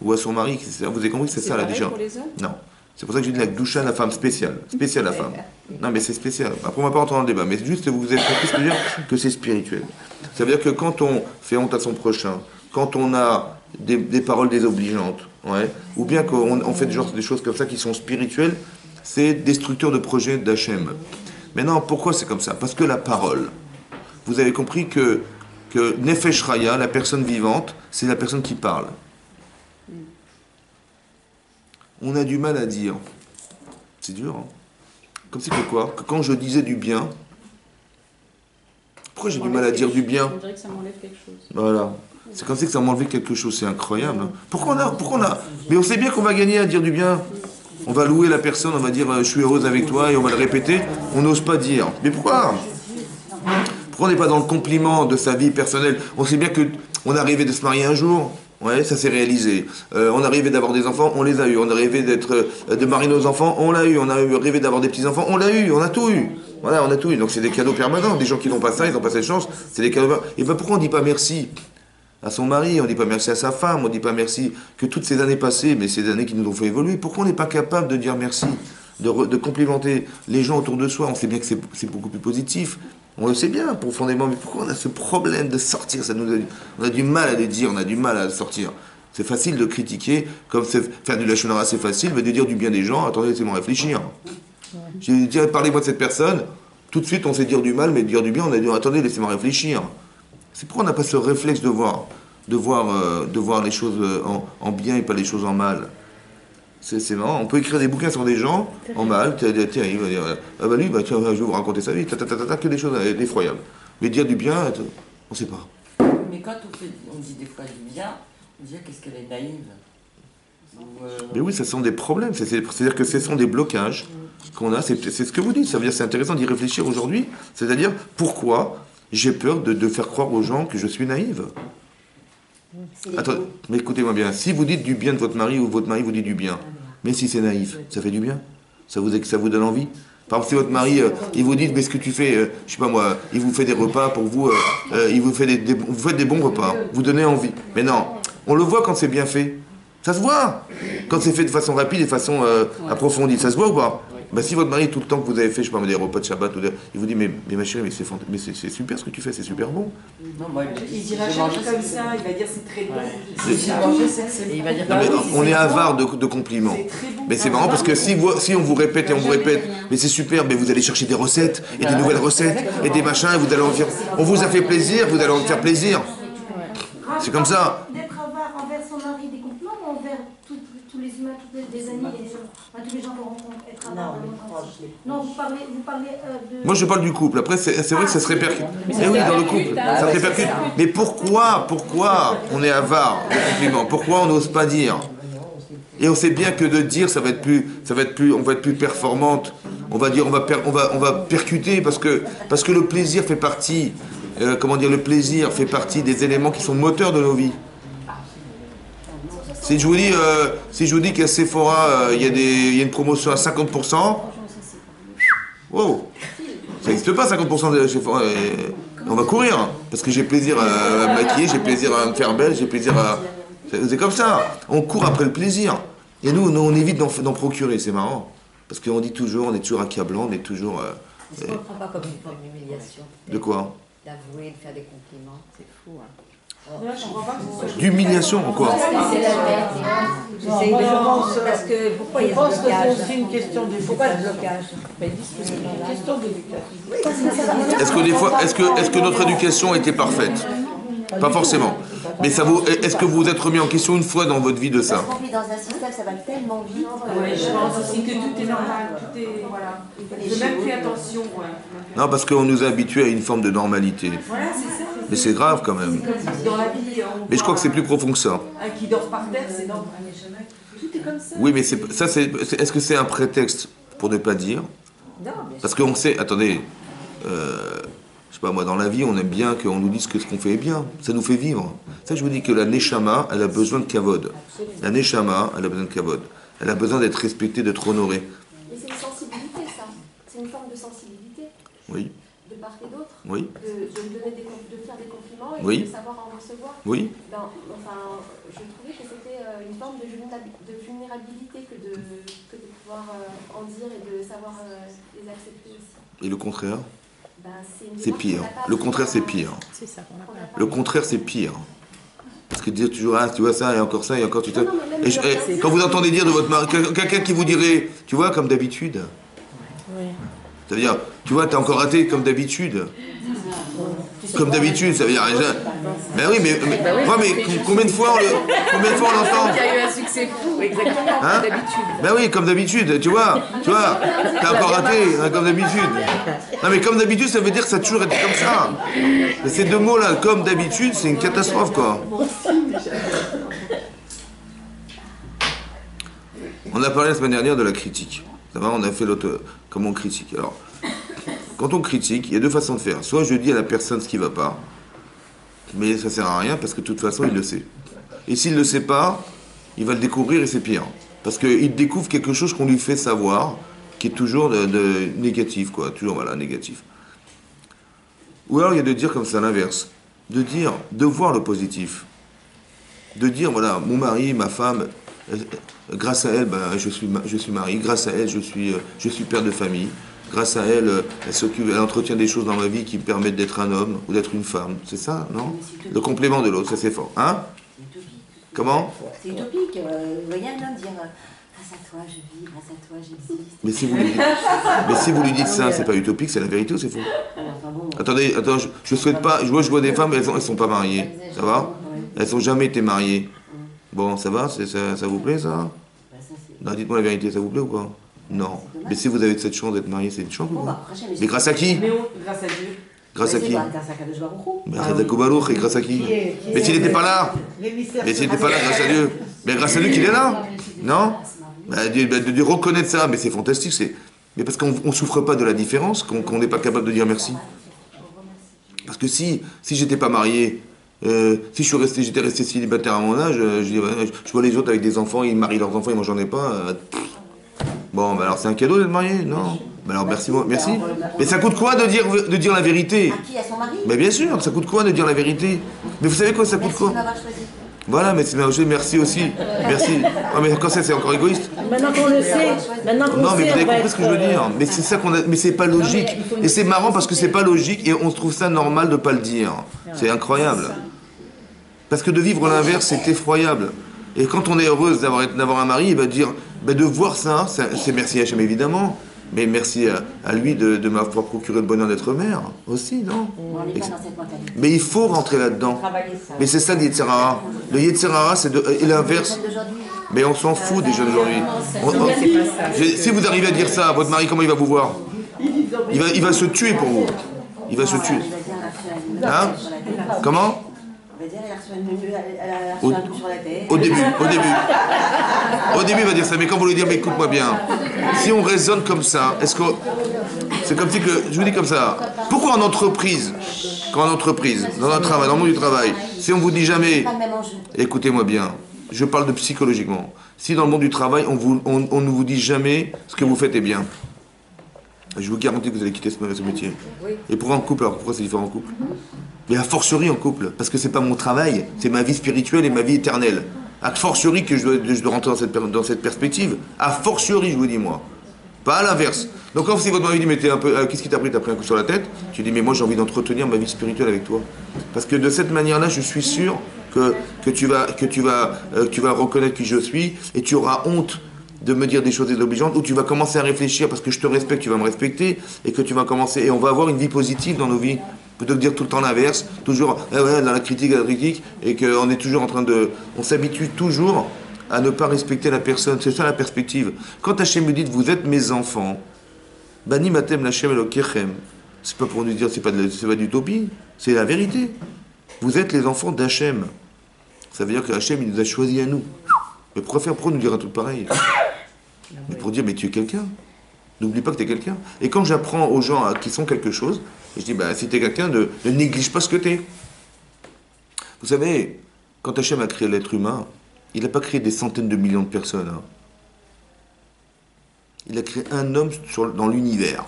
ou à son mari. Vous avez compris que c'est ça la déchirure? Pour les hommes? Non. C'est pour ça que j'ai dit la gdusha, la femme spéciale. Spéciale la femme. Non, mais c'est spécial. Après, on ne va pas rentrer dans le débat. Mais juste, vous avez compris ce que je veux dire, que c'est spirituel. Ça veut dire que quand on fait honte à son prochain, quand on a des paroles désobligeantes, ouais, ou bien qu'on fait des choses comme ça qui sont spirituelles, c'est destructeur de projet d'Hachem. Maintenant, pourquoi c'est comme ça? Parce que la parole, vous avez compris que Nefesh Raya, la personne vivante, c'est la personne qui parle. On a du mal à dire. C'est dur, hein? Comme c'est que quoi? Que quand je disais du bien, pourquoi j'ai du mal à dire du bien? On dirait que ça m'enlève quelque chose. Voilà. C'est comme ça que ça m'enlève quelque chose, c'est incroyable. Hein. Pourquoi on a... Mais on sait bien qu'on va gagner à dire du bien. On va louer la personne, on va dire je suis heureuse avec toi et on va le répéter. On n'ose pas dire. Mais pourquoi? Pourquoi on n'est pas dans le compliment de sa vie personnelle? On sait bien qu'on est arrivé de se marier un jour. Ouais, ça s'est réalisé. On a rêvé d'avoir des enfants, on les a eu. On a rêvé de marier nos enfants, on l'a eu. On a rêvé d'avoir des petits-enfants, on l'a eu. On a tout eu. Voilà, on a tout eu. Donc c'est des cadeaux permanents. Des gens qui n'ont pas ça, ils n'ont pas cette chance. C'est des cadeaux permanents. Et ben pourquoi on ne dit pas merci à son mari, on ne dit pas merci à sa femme, on ne dit pas merci que toutes ces années passées, mais ces années qui nous ont fait évoluer, pourquoi on n'est pas capable de dire merci, de complimenter les gens autour de soi? On sait bien que c'est beaucoup plus positif. On le sait bien, profondément, mais pourquoi on a ce problème de sortir? On a du mal à le dire, on a du mal à le sortir. C'est facile de critiquer, comme faire du lachon hara, c'est facile, mais de dire du bien des gens, attendez, laissez-moi réfléchir. J'ai dit, parlez-moi de cette personne, tout de suite on sait dire du mal, mais dire du bien, on a dit, attendez, laissez-moi réfléchir. C'est pourquoi on n'a pas ce réflexe de voir les choses en bien et pas les choses en mal. C'est marrant, on peut écrire des bouquins sur des gens en mal, tiens, il va dire, ah bah lui, bah, tiens, je vais vous raconter sa vie, que des choses effroyables. Mais dire du bien, on ne sait pas. Mais quand on dit des fois du bien, on dit qu'est-ce qu'elle est naïve. Mais oui, ce sont des problèmes, c'est-à-dire que ce sont des blocages qu'on a, c'est ce que vous dites, ça veut dire c'est intéressant d'y réfléchir aujourd'hui, c'est-à-dire pourquoi j'ai peur de faire croire aux gens que je suis naïve. Attends, mais écoutez-moi bien, si vous dites du bien de votre mari ou votre mari vous dit du bien, mais si c'est naïf, ça fait du bien? Ça vous donne envie? Par exemple, si votre mari, il vous dit, mais ce que tu fais, je sais pas moi, il vous fait des repas pour vous, vous faites des bons repas, vous donnez envie. Mais non, on le voit quand c'est bien fait. Ça se voit. Quand c'est fait de façon rapide et de façon approfondie, ça se voit ou pas? Ben, si votre mari, tout le temps que vous avez fait, je sais pas, des repas de Shabbat, il vous dit, mais ma chérie, mais c'est super ce que tu fais, c'est super bon. Non, moi, il dira jamais comme ça, il va dire c'est très bon. Il va dire, non, mais on est avare de compliments. Bon. Mais c'est marrant parce que si on vous répète et on vous répète, mais c'est super, mais vous allez chercher des recettes, et des nouvelles recettes, et des machins, et vous allez en faire. On vous a fait plaisir, vous allez en faire plaisir. C'est comme ça. D'être avare envers son mari des compliments ou envers tous les humains, les amis, tous les gens qu'on rencontre, être avare? Non, vous parlez de... Moi je parle du couple, après c'est vrai que ça se répercute. Eh oui, dans le couple, ça se répercute. Mais pourquoi on est avare de compliments? Pourquoi on n'ose pas dire? Et on sait bien que de dire, on va être plus performante. On va dire, on va percuter parce que le plaisir fait partie, le plaisir fait partie des éléments qui sont moteurs de nos vies. Si je vous dis qu'à Sephora, il y a une promotion à 50%, wow, ça n'existe pas 50% de Sephora. On va courir, parce que j'ai plaisir à me maquiller, j'ai plaisir à me faire belle, j'ai plaisir à... C'est comme ça, on court après le plaisir. Et nous on évite d'en procurer, c'est marrant. Parce qu'on dit toujours, on est toujours accablant, on est toujours... Est-ce qu'on ne prend pas comme une humiliation? De quoi? D'avouer, de faire des compliments. C'est fou, hein. D'humiliation ou quoi? C'est la vérité. Parce que pourquoi il y a ce blocage? C'est une question de... Pourquoi le blocage? question d'éducation. Est-ce que des fois, est-ce que notre éducation était parfaite? Pas forcément. Mais est-ce que vous vous êtes remis en question une fois dans votre vie de ça? Parce qu'on vit dans un système, ça va tellement vite. Oui, je pense aussi que tout est normal, tout est... Voilà. Je n'ai même plus attention. Non, parce qu'on nous a habitués à une forme de normalité. Voilà, c'est ça. Mais c'est grave quand même. Dans la vie, Mais je crois que c'est plus profond que ça. Un qui dort par terre, c'est normal. Tout est comme ça. Oui, mais est-ce que c'est un prétexte pour ne pas dire? Parce qu'on sait, attendez, je sais pas moi, dans la vie, on aime bien qu'on nous dise que ce qu'on fait est bien. Ça nous fait vivre. Ça, je vous dis que la Neshama, elle a besoin de kavod. La Neshama, elle a besoin de kavod. Elle a besoin d'être respectée, d'être honorée. Mais c'est une sensibilité, ça. C'est une forme de sensibilité. Oui. De part et d'autre. Oui. De faire des compliments et oui. de savoir en recevoir. Oui. Je trouvais que c'était une forme de vulnérabilité que de pouvoir en dire et de savoir les accepter aussi. Et le contraire? C'est pire. Le contraire, c'est pire. C'est ça qu'on a pas. Le contraire, c'est pire. Parce que dire toujours, ah, tu vois ça, et encore ça, et encore tu te... Quand vous entendez dire de votre mari, quelqu'un qui vous dirait, tu vois, comme d'habitude. Oui. Ça veut dire, tu vois, t'as encore raté comme d'habitude. Comme d'habitude, ça veut dire... Ben oui, mais combien de fois on l'entend? Il y a eu un succès fou, exactement, hein? comme d'habitude. Ben oui, comme d'habitude, tu vois, t'as encore raté, hein, comme d'habitude. Non mais comme d'habitude, ça veut dire que ça a toujours été comme ça. Et ces deux mots-là, comme d'habitude, c'est une catastrophe, quoi. On a parlé la semaine dernière de la critique. Ça va, on a fait l'autre... Comment on critique. Alors, quand on critique, il y a deux façons de faire. Soit je dis à la personne ce qui ne va pas, mais ça ne sert à rien parce que de toute façon, il le sait. Et s'il ne le sait pas, il va le découvrir et c'est pire. Parce qu'il découvre quelque chose qu'on lui fait savoir, qui est toujours de négatif, quoi. Toujours, voilà, négatif. Ou alors, il y a de dire comme ça, l'inverse. De voir le positif. De dire, voilà, mon mari, ma femme... grâce à elle, ben, je suis marié. Grâce à elle, je suis père de famille. Grâce à elle, elle entretient des choses dans ma vie qui me permettent d'être un homme ou d'être une femme. C'est ça, non? Le complément de l'autre, ça c'est fort. Hein? Comment? C'est utopique. Vous voyez un homme dire grâce à toi je vis, grâce à toi j'existe. Mais si vous lui dites ça, c'est pas utopique, c'est la vérité ou c'est faux? Attendez, je souhaite pas. Je vois des femmes, elles sont pas mariées. Ça va? Elles ont jamais été mariées. Bon, ça va? Ça vous plaît, ça? Non, dites-moi la vérité, ça vous plaît ou pas? Non. Mais si vous avez cette chance d'être marié, c'est une chance ou pas? Mais grâce à qui? Grâce à Dieu. Grâce à qui? Grâce à Kadosh Baruch Hu. Mais et grâce à qui? Mais s'il n'était pas là? Mais s'il n'était pas là, grâce à Dieu? Mais grâce à Dieu qu'il est là? Non? De reconnaître ça, mais c'est fantastique. Mais parce qu'on ne souffre pas de la différence, qu'on n'est pas capable de dire merci. Parce que si j'étais pas marié, si j'étais resté célibataire à mon âge, je vois les autres avec des enfants, ils marient leurs enfants et moi j'en ai pas. Bon, bah alors c'est un cadeau d'être marié, non? Bah alors merci. Mais ça coûte quoi de dire la vérité? À qui? À son mari? Mais bien sûr, ça coûte quoi de dire la vérité? Mais vous savez quoi, ça coûte quoi? Merci de m'avoir choisi. Voilà, mais merci aussi. Merci. Oh, mais quand ça, c'est encore égoïste. Maintenant qu'on le sait, Non, mais vous avez compris ce que je veux dire. Mais c'est ça mais c'est pas logique. Et c'est marrant parce que c'est pas logique et on se trouve ça normal de pas le dire. C'est incroyable. Parce que de vivre l'inverse, c'est effroyable. Et quand on est heureuse d'avoir un mari, il va dire, de voir ça, c'est merci à Hachem évidemment, mais merci à lui de m'avoir procuré le bonheur d'être mère aussi, non? On n'est pas dans cette mentalité. Mais il faut rentrer là-dedans. Mais c'est ça le Yetzer Hara. Le Yetzer Hara, c'est l'inverse. Mais on s'en fout des jeunes aujourd'hui. Si vous arrivez à dire ça à votre mari, comment il va vous voir? Il va se tuer pour vous. Il va se tuer. Hein? Comment? On va dire, elle a reçu un coup sur la tête. Au début. Au début, il va dire ça, mais quand vous lui dites, mais écoute-moi bien, si on raisonne comme ça, est-ce que... C'est comme si que... Je vous dis comme ça. Pourquoi en entreprise, dans un travail, dans le monde du travail, si on vous dit jamais... Écoutez-moi bien, je parle de psychologiquement. Si dans le monde du travail, on ne vous dit jamais ce que vous faites est bien, je vous garantis que vous allez quitter ce métier. Et pour un couple, alors pourquoi c'est différent en couple? Mais a fortiori en couple, parce que c'est pas mon travail, c'est ma vie spirituelle et ma vie éternelle. A fortiori que je dois rentrer dans cette perspective. A fortiori, je vous dis moi. Pas à l'inverse. Donc quand si votre mari dit, mais qu'est-ce qui t'a pris? T'as pris un coup sur la tête? Tu dis, mais moi j'ai envie d'entretenir ma vie spirituelle avec toi. Parce que de cette manière-là, je suis sûr que tu vas reconnaître qui je suis et tu auras honte de me dire des choses désobligeantes, ou tu vas commencer à réfléchir parce que je te respecte, tu vas me respecter, et que tu vas commencer, et on va avoir une vie positive dans nos vies, plutôt que de dire tout le temps l'inverse, toujours dans la critique, et qu'on est toujours en train on s'habitue toujours à ne pas respecter la personne. C'est ça la perspective. Quand Hachem me dit, vous êtes mes enfants, Bani matem l'Hachem elokechem, c'est pas pour nous dire, c'est pas d'utopie, c'est la vérité. Vous êtes les enfants d'Hachem. Ça veut dire que Hachem, il nous a choisis à nous. Mais pourquoi nous dire un truc pareil? Mais pour dire, mais tu es quelqu'un. N'oublie pas que tu es quelqu'un. Et quand j'apprends aux gens qui sont quelque chose, je dis, si tu es quelqu'un, ne néglige pas ce que tu es. Vous savez, quand Hachem a créé l'être humain, il n'a pas créé des centaines de millions de personnes. Hein. Il a créé un homme dans l'univers.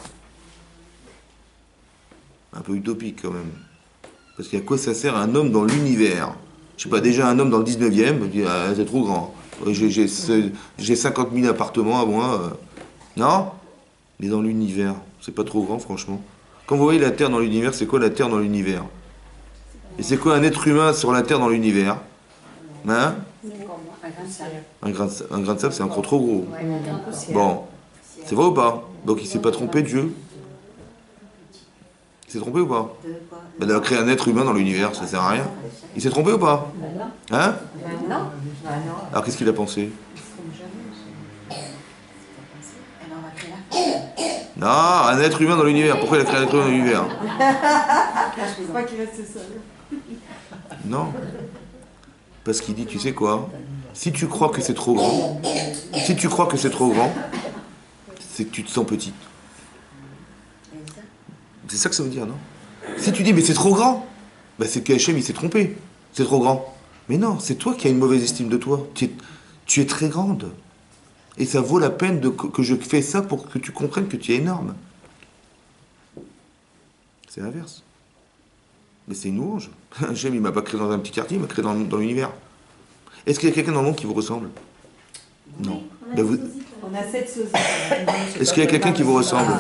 Un peu utopique quand même. Parce qu'à quoi ça sert un homme dans l'univers? Je sais pas, déjà un homme dans le 19e, c'est trop grand. J'ai 50 000 appartements à moi. Non? Mais dans l'univers, c'est pas trop grand, franchement. Quand vous voyez la Terre dans l'univers, c'est quoi la Terre dans l'univers? Et c'est quoi un être humain sur la Terre dans l'univers? Hein? Un grain de sable, c'est encore trop gros. Bon, c'est vrai ou pas? Donc il s'est pas trompé, Dieu. Il s'est trompé ou pas? Il a créé un être humain dans l'univers, ça sert à rien. Il s'est trompé ou pas? Hein? Alors qu'est-ce qu'il a pensé? Non, un être humain dans l'univers. Pourquoi il a créé un être humain dans l'univers? Je ne veux pas qu'il reste seul. Non. Parce qu'il dit, tu sais quoi? Si tu crois que c'est trop grand, c'est que tu te sens petite. C'est ça que ça veut dire, non? Si tu dis, mais c'est trop grand, bah c'est que Hachem, il s'est trompé. C'est trop grand. Mais non, c'est toi qui as une mauvaise estime de toi. Tu es très grande. Et ça vaut la peine que je fais ça pour que tu comprennes que tu es énorme. C'est l'inverse. Mais c'est une louange. Hachem, il m'a pas créé dans un petit quartier, il m'a créé dans l'univers. Est-ce qu'il y a quelqu'un dans le monde qui vous ressemble? Non. Ben vous... On a 7 sosies. Est-ce qu'il y a quelqu'un qui vous ressemble?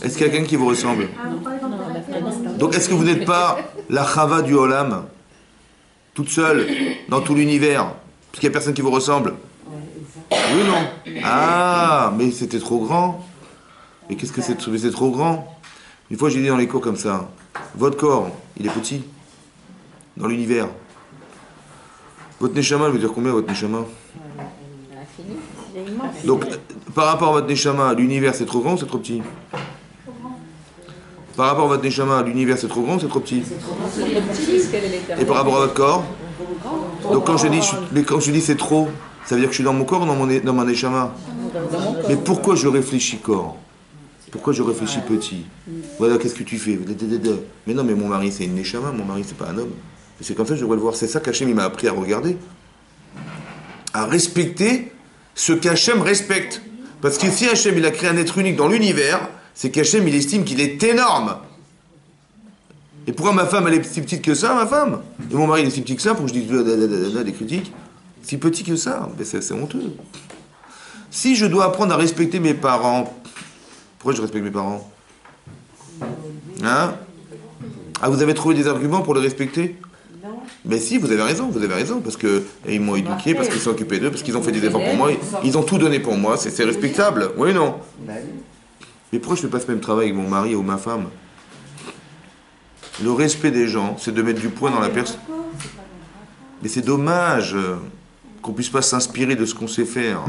Est-ce qu'il y a quelqu'un qui vous ressemble? Donc est-ce que vous n'êtes pas la Chava du Olam, toute seule, dans tout l'univers, parce qu'il n'y a personne qui vous ressemble? Oui ou non? Ah, mais c'était trop grand. Mais qu'est-ce que c'est trop grand? Une fois j'ai dit dans les cours comme ça, votre corps, il est petit, dans l'univers. Votre Neshama, elle veut dire combien votre Neshama? Donc, par rapport à votre Neshama, l'univers c'est trop grand ou c'est trop petit? Par rapport à votre Neshama, l'univers c'est trop grand ou c'est trop petit? Et par rapport à votre corps? Donc quand je dis c'est trop, ça veut dire que je suis dans mon corps ou dans mon Neshama? Mais pourquoi je réfléchis corps? Pourquoi je réfléchis petit? Voilà, qu'est-ce que tu fais? Mais non, mais mon mari c'est une Neshama, mon mari c'est pas un homme. C'est comme ça que je devrais le voir. C'est ça qu'Hachem il m'a appris à regarder. À respecter ce qu'Hachem respecte. Parce que si Hachem il a créé un être unique dans l'univers, c'est qu'Hachem il estime qu'il est énorme. Et pourquoi ma femme elle est si petite que ça, ma femme? Et mon mari il est si petit que ça, pour que je dise des critiques? Si petit que ça, ben c'est honteux. Si je dois apprendre à respecter mes parents, pourquoi je respecte mes parents? Hein? Ah, vous avez trouvé des arguments pour les respecter? Mais si, vous avez raison, parce qu'ils m'ont éduqué, parce qu'ils sont occupés d'eux, parce qu'ils ont fait des efforts pour moi, ils ont tout donné pour moi, c'est respectable, oui ou non? Mais pourquoi je ne fais pas ce même travail avec mon mari ou ma femme? Le respect des gens, c'est de mettre du poids dans la personne. Mais c'est dommage qu'on ne puisse pas s'inspirer de ce qu'on sait faire.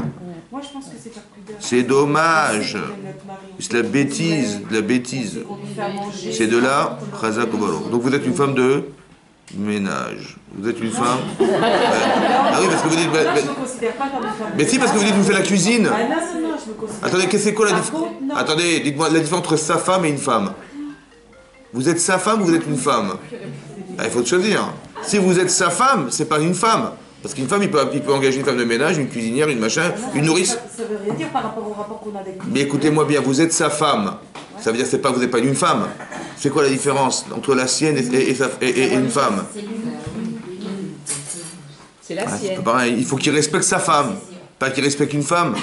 Moi, je pense que c'est pas prudent. C'est dommage. C'est la bêtise, C'est de là, Chazak Obalo. Donc vous êtes une femme de ménage. Vous êtes une femme. Ah oui, parce que vous dites. Moi, je me considère pas comme une femme. Mais si, parce que vous dites vous faites la cuisine. Ah non, je me considère. Attendez, c'est quoi la différence? Attendez, dites-moi la différence entre sa femme et une femme. Vous êtes sa femme ou vous êtes une femme? Ah, il faut choisir. Si vous êtes sa femme, c'est pas une femme. Parce qu'une femme, il peut engager une femme de ménage, une cuisinière, une machin, une nourrice. Ça veut rien dire par rapport au rapport qu'on a avec lui. Mais écoutez-moi bien, vous êtes sa femme. Ça veut dire que vous n'êtes pas une femme. C'est quoi la différence entre la sienne et une femme? C'est la sienne. C'est pareil, il faut qu'il respecte sa femme, pas qu'il respecte une femme.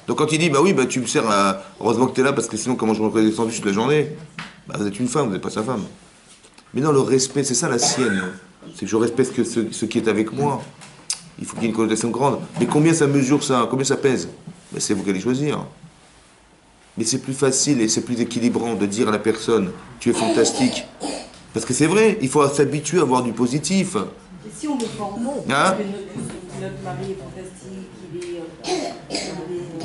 Donc quand il dit, bah oui, bah tu me sers, heureusement que tu es là, parce que sinon comment je me ferais des sandwichs toute la journée? Bah vous êtes une femme, vous n'êtes pas sa femme. Mais non, le respect, c'est ça la sienne. C'est que je respecte ce qui est avec moi. Il faut qu'il y ait une connotation grande. Mais combien ça mesure ça? Combien ça pèse? Ben, c'est vous qui allez choisir. Mais c'est plus facile et c'est plus équilibrant de dire à la personne tu es fantastique. Parce que c'est vrai, il faut s'habituer à voir du positif. Et si on le forme, hein? Notre mari est fantastique, il est...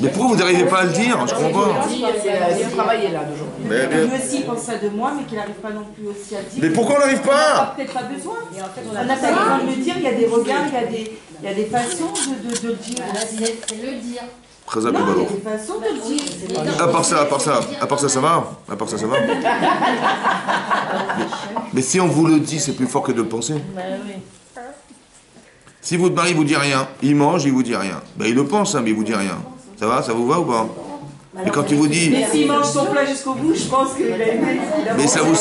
Mais pourquoi vous n'arrivez pas à le dire? Je comprends pas. C'est travailler là d'aujourd'hui. Lui aussi pense ça de moi, mais qu'il n'arrive pas non plus aussi à dire. Mais pourquoi on n'arrive pas? On n'a peut-être pas besoin. On n'a pas besoin de le dire, il y a des regards, il y a des façons de le dire. C'est le dire. Très Non, il y a improbable. des façons de le dire. À part ça, ça va? À part ça, ça va? Mais si on vous le dit, c'est plus fort que de le penser. Si votre mari vous dit rien, il mange, il vous dit rien. Ben il le pense, hein, mais il vous dit rien. Ça va? Ça vous va ou pas? Et quand il vous dit... Mais s'il mange son plat jusqu'au bout, je pense qu'il a une... Mais ça vous...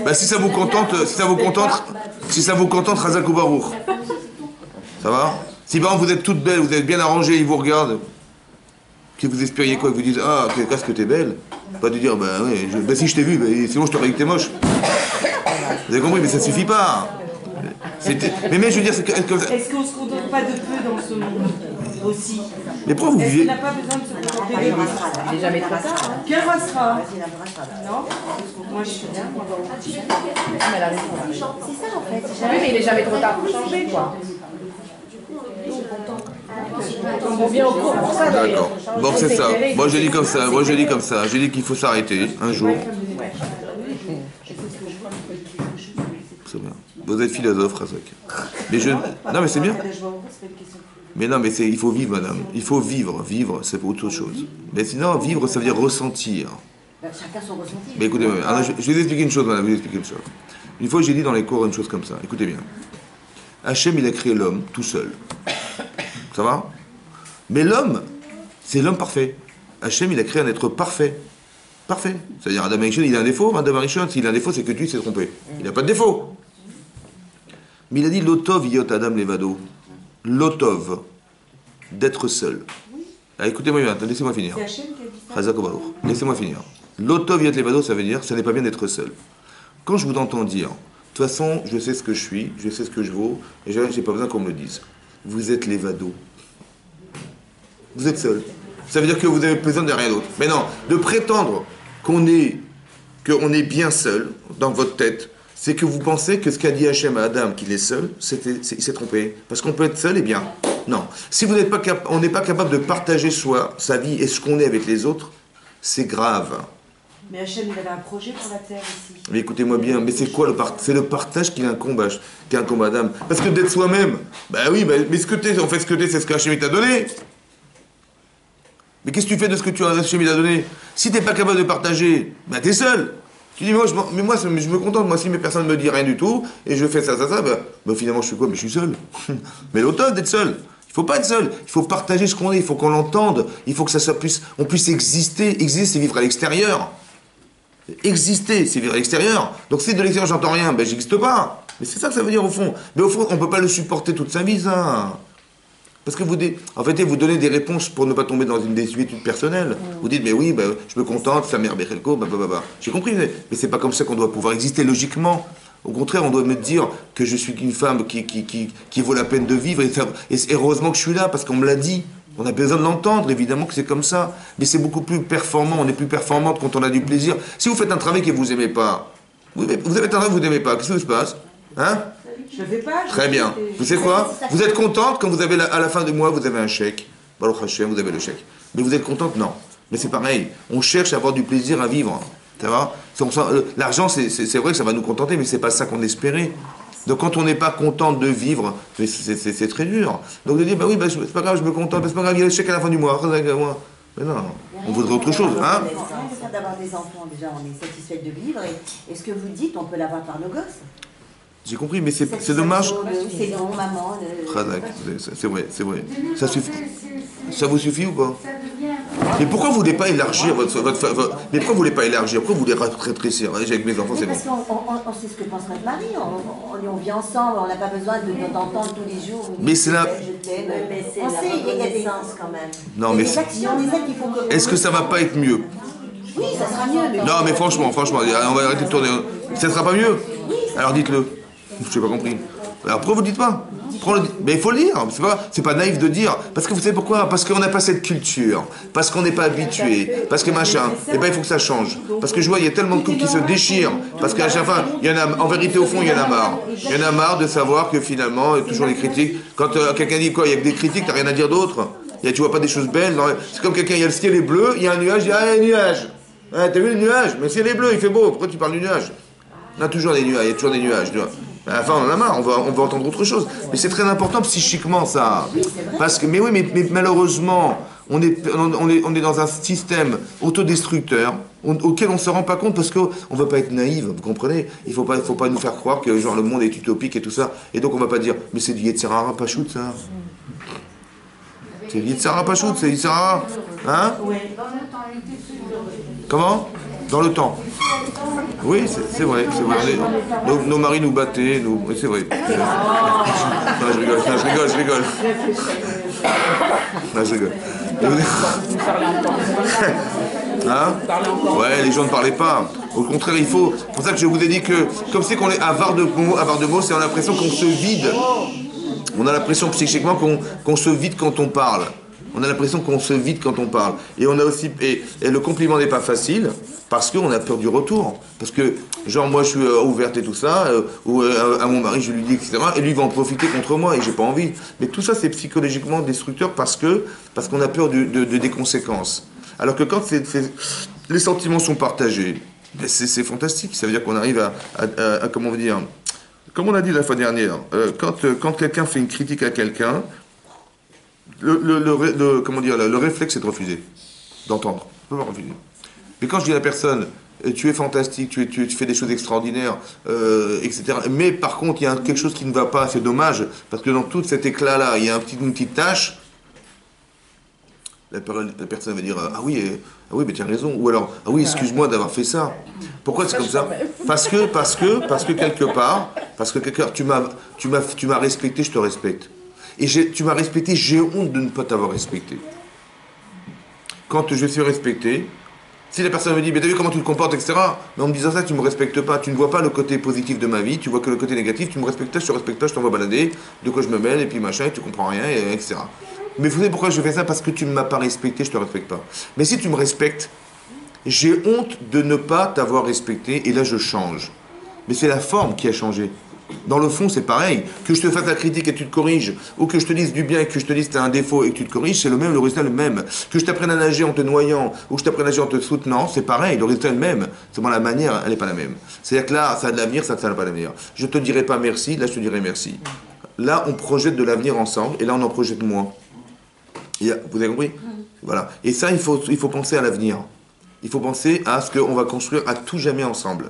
Ben si ça vous contente, Razak ou Baruch. Ça va? Si par exemple vous êtes toute belle, vous êtes bien arrangée, il vous regarde, que vous espériez quoi? Ils vous disent ah, qu'est-ce que t'es belle? Pas de dire bah ouais, si je t'ai vu, bah, sinon je t'aurais dit que t'es moche. Vous avez compris? Mais ça suffit pas. Mais je veux dire, Est-ce qu'on se contente pas de peu dans ce monde? aussi. Mais pourquoi vous Est-ce vivez... qu'il n'a pas besoin de se contenter de vivre? Il n'est jamais trop tard. Quel restera? Non? Moi je suis bien. Elle a raison. C'est ça en fait. Oui, mais il n'est jamais trop tard pour changer, quoi. On vient au cours pour ça, d'ailleurs. D'accord. Bon, c'est ça. Moi, je dis comme ça. Moi, je dis comme ça. Je dis qu'il faut s'arrêter un jour. C'est bien. Vous êtes philosophe, Razak. Mais je... Non, mais c'est bien. Mais non, mais il faut vivre, madame. Il faut vivre. Vivre, c'est autre chose. Mais sinon, vivre, ça veut dire ressentir. Chacun son ressenti. Mais écoutez, alors, je vais vous expliquer une chose, madame. Je vais vous expliquer une chose. Une fois, j'ai dit dans les cours une chose comme ça. Écoutez bien. Hachem, il a créé l'homme tout seul. Ça va? Mais l'homme, c'est l'homme parfait. Hachem, il a créé un être parfait. Parfait. C'est-à-dire, Adam Arishon, il a un défaut. Adam Arishon, s'il a un défaut, c'est que tu s'est trompé. Il n'a pas de défaut. Mais il a dit l'otov yot Adam levado. L'otov, d'être seul. Ah, écoutez-moi bien, laissez-moi finir. C'est Hachem qui a dit ça? Chazak Obaour. Laissez-moi finir. L'otov yot levado, ça veut dire, ça n'est pas bien d'être seul. Quand je vous entends dire, de toute façon, je sais ce que je suis, je sais ce que je vaux, et j'ai pas besoin qu'on me le dise. Vous êtes levado. Vous êtes seul. Ça veut dire que vous avez besoin de rien d'autre. Mais non, de prétendre qu'on est bien seul dans votre tête, c'est que vous pensez que ce qu'a dit Hachem à Adam, qu'il est seul, il s'est trompé. Parce qu'on peut être seul et bien. Non. Si vous n'êtes pas on n'est pas capable de partager sa vie et ce qu'on est avec les autres, c'est grave. Mais Hachem, il avait un projet pour la terre ici. Mais écoutez-moi bien, mais c'est quoi le partage? C'est le partage qui incombe à Adam. Parce que d'être soi-même, bah oui, mais ce que t'es, en fait, ce que t'es, c'est ce qu'Hachem t'a donné. Mais qu'est-ce que tu fais de ce que Hachem t'a donné? Si t'es pas capable de partager, bah t'es seul. Tu dis, moi, je me contente, moi, si mes personnes me disent rien du tout, et je fais ça, bah finalement, je fais quoi? Mais je suis seul. Mais l'automne d'être seul. Il faut pas être seul. Il faut partager ce qu'on est, il faut qu'on l'entende. Il faut que on puisse exister. Exister, c'est vivre à l'extérieur. Exister, c'est vivre à l'extérieur. Donc si de l'extérieur, j'entends rien, ben j'existe pas. Mais c'est ça que ça veut dire, au fond. Mais au fond, on peut pas le supporter toute sa vie, ça. Parce que en fait, vous donnez des réponses pour ne pas tomber dans une désuétude personnelle. Vous dites, mais oui, bah, je me contente, sa mère Bechelko, j'ai compris, mais c'est pas comme ça qu'on doit pouvoir exister logiquement. Au contraire, on doit me dire que je suis une femme qui vaut la peine de vivre, et heureusement que je suis là, parce qu'on me l'a dit. On a besoin de l'entendre, évidemment que c'est comme ça. Mais c'est beaucoup plus performant, on est plus performante quand on a du plaisir. Si vous faites un travail que vous n'aimez pas, vous avez un travail que vous n'aimez pas, qu'est-ce qui se passe? Hein? Je ne fais pas. Très bien. Vous savez quoi? Vous êtes contente quand vous avez à la fin du mois, vous avez un chèque. Baruch Hashem, vous avez le chèque. Mais vous êtes contente? Non. Mais c'est pareil. On cherche à avoir du plaisir à vivre. Ça va? L'argent, c'est vrai que ça va nous contenter, mais c'est pas ça qu'on espérait. Donc quand on n'est pas content de vivre, c'est très dur. Donc de dire, bah oui, bah, c'est pas grave, je me contente, c'est pas grave, il y a le chèque à la fin du mois. Mais non, on voudrait autre chose, hein? D'avoir des enfants, déjà, on est satisfait de vivre. Et ce que vous dites, on peut l'avoir par nos gosses. J'ai compris, mais c'est dommage. C'est bon, maman. C'est vrai. Ça suffit. Ça vous suffit ou pas? Mais pourquoi vous voulez pas élargir Mais pourquoi vous voulez pas élargir? Pourquoi vous voulez rétrécir? Avec mes enfants, c'est bon. Parce qu'on sait ce que pense notre mari. On vit ensemble, on n'a pas besoin d'entendre tous les jours. Mais c'est là. On sait, il y a des sens quand même. Non, mais. Est-ce que ça va pas être mieux? Oui, ça sera mieux. Non, mais franchement, on va arrêter de tourner. Ça sera pas mieux? Alors dites-le. Je n'ai pas compris. Alors pourquoi vous ne dites pas? Mais il faut le dire, c'est pas naïf de dire. Parce que vous savez pourquoi? Parce qu'on n'a pas cette culture, parce qu'on n'est pas habitué, parce que machin. Et bien il faut que ça change. Parce que je vois, il y a tellement de couples qui se déchirent. Parce qu'à chaque fois, il y en a, en vérité, au fond, il y en a marre. Il y en a marre de savoir que finalement, il y a toujours les critiques. Quand quelqu'un dit quoi, il y a que des critiques, t'as rien à dire d'autre. Tu vois pas des choses belles. C'est comme quelqu'un, il y a le ciel est bleu, il y a un nuage, il dit ah, il y a un nuage. Ah, t'as vu le nuage? Mais le ciel est bleu, il fait beau, pourquoi tu parles du nuage? On a toujours des nuages, il y a toujours des nuages. Enfin, on en a marre, on va entendre autre chose. Mais c'est très important psychiquement, ça. Parce que, mais malheureusement, on est dans un système autodestructeur auquel on ne se rend pas compte parce qu'on ne veut pas être naïf, vous comprenez? Il faut pas nous faire croire que genre, le monde est utopique et tout ça. Et donc on ne va pas dire, mais c'est du Yetzirara Pachout, ça. C'est du Yetzirara Pachout, c'est Yetzirara. Hein? Comment? Dans le temps. Oui, c'est vrai. Nos maris nous battaient, oui, c'est vrai. Non, je rigole. Non, je rigole. Hein? Ouais, les gens ne parlaient pas. Au contraire, c'est pour ça que je vous ai dit que, comme c'est qu'on est avare de mots, c'est l'impression qu'on se vide. On a l'impression psychiquement qu'on se vide quand on parle. On a l'impression qu'on se vide quand on parle. Et on a aussi, et le compliment n'est pas facile parce qu'on a peur du retour. Parce que, genre, moi je suis ouverte et tout ça, ou à mon mari je lui dis, etc. Et lui il va en profiter contre moi et j'ai pas envie. Mais tout ça c'est psychologiquement destructeur parce qu'on a peur des conséquences. Alors que quand les sentiments sont partagés, c'est fantastique. Ça veut dire qu'on arrive à comment vous dire, comme on a dit la fois dernière, quand quelqu'un fait une critique à quelqu'un, comment dire, le réflexe c'est de refuser, d'entendre. On peut pas refuser. Mais quand je dis à la personne, tu es fantastique, tu fais des choses extraordinaires, etc. Mais par contre, il y a quelque chose qui ne va pas, c'est dommage, parce que dans tout cet éclat-là, il y a une petite tâche. La personne va dire ah oui, mais tu as raison. Ou alors ah oui, excuse-moi d'avoir fait ça. Pourquoi c'est comme ça? Parce que quelque part, tu m'as respecté, je te respecte. Et tu m'as respecté, j'ai honte de ne pas t'avoir respecté. Quand je suis respecté, si la personne me dit, mais t'as vu comment tu te comportes, etc. Mais en me disant ça, tu ne me respectes pas, tu ne vois pas le côté positif de ma vie, tu vois que le côté négatif, tu me respectes pas, je te respecte pas, je t'envoie balader, de quoi je me mêle, et puis machin, et tu comprends rien, etc. Mais vous savez pourquoi je fais ça? Parce que tu ne m'as pas respecté, je te respecte pas. Mais si tu me respectes, j'ai honte de ne pas t'avoir respecté, et là je change. Mais c'est la forme qui a changé. Dans le fond, c'est pareil. Que je te fasse la critique et tu te corriges, ou que je te dise du bien et que je te dise que tu as un défaut et que tu te corriges, c'est le même, le résultat est le même. Que je t'apprenne à nager en te noyant, ou que je t'apprenne à nager en te soutenant, c'est pareil, le résultat est le même. Seulement la manière, elle n'est pas la même. C'est-à-dire que là, ça a de l'avenir, ça n'a pas d'avenir. Je te dirai pas merci, là je te dirai merci. Là, on projette de l'avenir ensemble, et là on en projette moins. Vous avez compris? Voilà. Et ça, il faut penser à l'avenir. Il faut penser à ce qu'on va construire à tout jamais ensemble.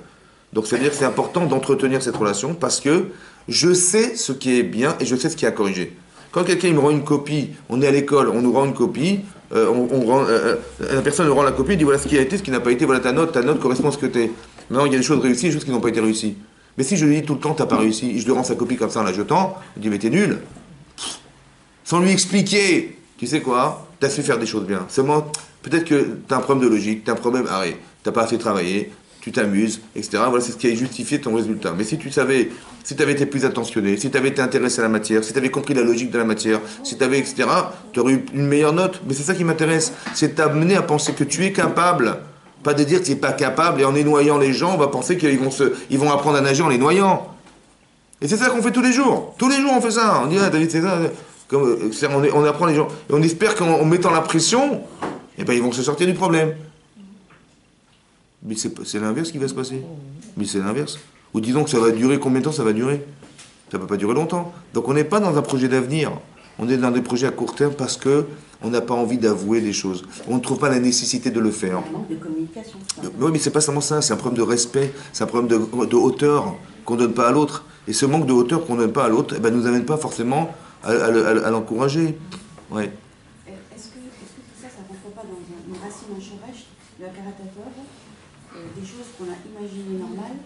Donc, c'est-à-dire que c'est important d'entretenir cette relation parce que je sais ce qui est bien et je sais ce qui est à corriger. Quand quelqu'un me rend une copie, on est à l'école, on nous rend une copie, la personne nous rend la copie, il dit voilà ce qui a été, ce qui n'a pas été, voilà ta note correspond à ce que tu es. Maintenant, il y a des choses réussies, des choses qui n'ont pas été réussies. Mais si je lui dis tout le temps t'as pas réussi, et je lui rends sa copie comme ça en la jetant, il dit mais t'es nul. Sans lui expliquer, tu sais quoi, t'as su faire des choses bien. Seulement, peut-être que t'as un problème de logique, t'as un problème, arrête, t'as pas assez travaillé, tu t'amuses, etc. Voilà, c'est ce qui a justifié ton résultat. Mais si tu savais, si tu avais été plus attentionné, si tu avais été intéressé à la matière, si tu avais compris la logique de la matière, si tu avais, etc., tu aurais eu une meilleure note. Mais c'est ça qui m'intéresse, c'est t'amener à penser que tu es capable, pas de dire que tu n'es pas capable, et en noyant les gens, on va penser qu'ils vont apprendre à nager en les noyant. Et c'est ça qu'on fait tous les jours. Tous les jours, on fait ça. On dit, ah, David, c'est ça. On apprend les gens. Et on espère qu'en mettant la pression, eh ben, ils vont se sortir du problème. Mais c'est l'inverse qui va se passer. Mais c'est l'inverse. Ou disons que ça va durer, combien de temps ça va durer? Ça ne peut pas durer longtemps. Donc on n'est pas dans un projet d'avenir. On est dans des projets à court terme parce qu'on n'a pas envie d'avouer des choses. On ne trouve pas la nécessité de le faire. Un manque de communication. Oui, mais c'est pas seulement ça. C'est un problème de respect. C'est un problème de hauteur qu'on ne donne pas à l'autre. Et ce manque de hauteur qu'on ne donne pas à l'autre, eh ben, nous amène pas forcément à l'encourager. Ouais. Est-ce que tout ça ne rentre pas dans une racine en Shoresh, le Karatatov, des choses qu'on a imaginées normales?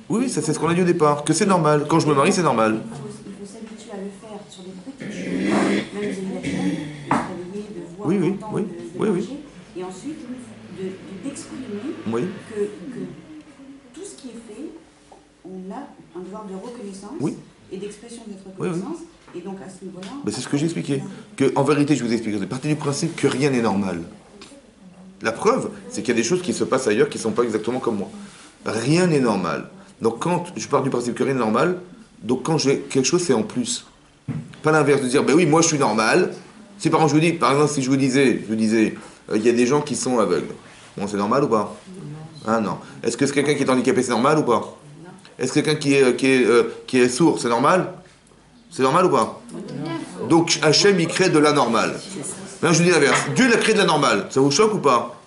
Oui, ça c'est ce qu'on a dit au départ, que c'est normal. Quand je me marie, c'est normal. Il faut s'habituer à le faire sur des petites choses, même des émotions, de se réveiller, de voir, d'entendre, de manger, et ensuite d'exprimer que tout ce qui est fait, on a un devoir de reconnaissance et d'expression de notre reconnaissance. Et donc à ce niveau-là... Ben, c'est ce que j'ai expliqué. En vérité, je vous explique, c'est parti du principe que rien n'est normal. La preuve, c'est qu'il y a des choses qui se passent ailleurs qui ne sont pas exactement comme moi. Rien n'est normal. Donc quand je pars du principe que rien n'est normal, donc quand j'ai quelque chose, c'est en plus. Pas l'inverse de dire, ben oui, moi je suis normal. Si par exemple, par exemple, si je vous disais, il y a des gens qui sont aveugles. Bon, c'est normal ou pas? Ah non. Est-ce que c'est quelqu'un qui est handicapé, c'est normal ou pas? Est-ce que quelqu'un qui est sourd, c'est normal? C'est normal ou pas? Donc Hachem, il crée de la normale. Maintenant, je vous dis l'inverse. Dieu, il a créé de la normale. Ça vous choque ou pas?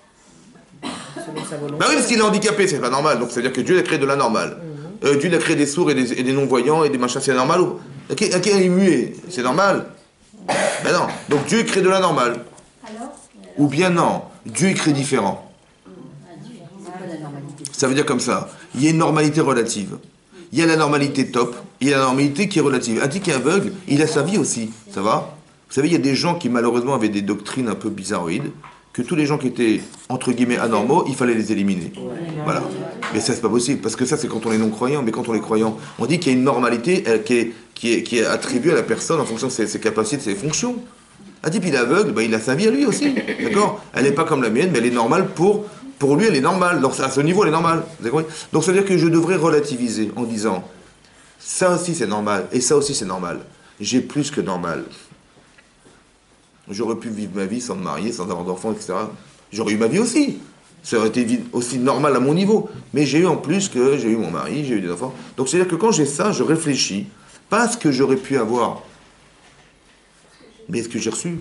Ben oui, parce qu'il est handicapé, c'est pas normal. Donc, ça veut dire que Dieu, il a créé de la normale. Dieu, il a créé des sourds et des non-voyants et des machins, c'est normal ou... Qui est muet? C'est normal? Ben non. Donc, Dieu, il crée de la normale. Ou bien non. Dieu, il crée différent. Ça veut dire comme ça. Il y a une normalité relative. Il y a la normalité top, il y a la normalité qui est relative. Un type qui est aveugle, il a sa vie aussi. Ça va? Vous savez, il y a des gens qui malheureusement avaient des doctrines un peu bizarroïdes, que tous les gens qui étaient, entre guillemets, anormaux, il fallait les éliminer. Voilà. Mais ça, c'est pas possible, parce que ça, c'est quand on est non-croyant, mais quand on est croyant, on dit qu'il y a une normalité qui qui est attribué à la personne en fonction de ses capacités, de ses fonctions. Un type, il est aveugle, il a sa vie à lui aussi, d'accord? Elle n'est pas comme la mienne, mais elle est normale pour lui, elle est normale. Donc, à ce niveau, elle est normale. Vous avez compris? Donc, ça veut dire que je devrais relativiser en disant, ça aussi c'est normal, et ça aussi c'est normal. J'ai plus que normal. J'aurais pu vivre ma vie sans me marier, sans avoir d'enfants, etc. J'aurais eu ma vie aussi. Ça aurait été aussi normal à mon niveau. Mais j'ai eu en plus que j'ai eu mon mari, j'ai eu des enfants. Donc, c'est-à-dire que quand j'ai ça, je réfléchis, pas à ce que j'aurais pu avoir, mais ce que j'ai reçu.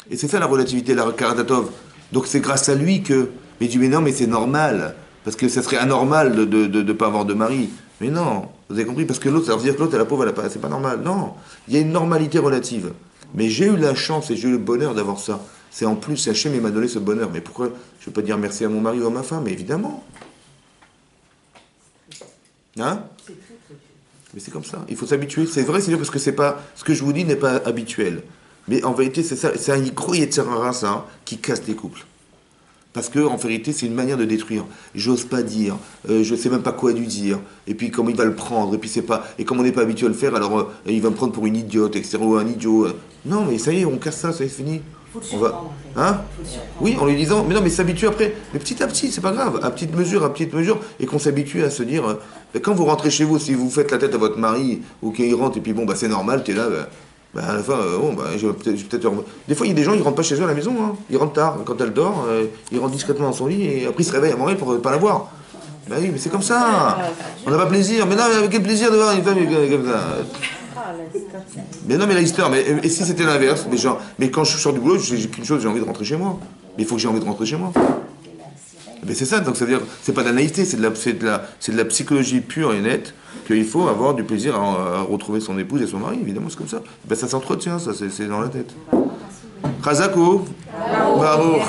Et c'est ça la relativité, la Karatatov. Donc c'est grâce à lui que... Mais il dit, mais non, mais c'est normal. Parce que ça serait anormal de ne pas avoir de mari. Mais non, vous avez compris? Parce que l'autre, ça veut dire que l'autre, la pauvre, c'est pas normal. Non, il y a une normalité relative. Mais j'ai eu la chance et j'ai eu le bonheur d'avoir ça. C'est en plus, Hachem, il m'a donné ce bonheur. Mais pourquoi je ne vais pas dire merci à mon mari ou à ma femme? Mais évidemment. Hein? Mais c'est comme ça, il faut s'habituer. C'est vrai, c'est dur parce que c'est pas, ce que je vous dis n'est pas habituel. Mais en vérité, c'est ça, c'est un gros Yetzirara, ça, qui casse les couples. Parce que, en vérité, c'est une manière de détruire. J'ose pas dire, je sais même pas quoi lui dire. Et puis, comment il va le prendre, et puis c'est pas, et comme on n'est pas habitué à le faire, alors il va me prendre pour une idiote, etc., ou un idiot. Non, mais ça y est, on casse ça, c'est fini. On va, hein? Oui, en lui disant, mais non, mais s'habituer après. Mais petit à petit, c'est pas grave, à petite mesure, et qu'on s'habitue à se dire, quand vous rentrez chez vous, si vous faites la tête à votre mari, ou qu'il rentre, et puis bon, c'est normal, t'es là, à la fin, je vais peut-être... Des fois, il y a des gens, ils rentrent pas chez eux à la maison, hein. Ils rentrent tard, quand elle dort, ils rentrent discrètement dans son lit, et après ils se réveillent à Montréal pour ne pas la voir. Ben oui, mais c'est comme ça. On n'a pas plaisir. Mais non, mais avec quel plaisir de voir une femme comme ça? Mais non, mais la histoire, et si c'était l'inverse? Mais quand je sors du boulot, j'ai qu'une chose, j'ai envie de rentrer chez moi. Mais il faut que j'ai envie de rentrer chez moi. Mais c'est ça, donc ça veut dire, c'est pas de la naïveté, c'est de la psychologie pure et nette, qu'il faut avoir du plaisir à retrouver son épouse et son mari, évidemment, c'est comme ça. Ben ça s'entretient, ça, c'est dans la tête. Chazako, Baruch.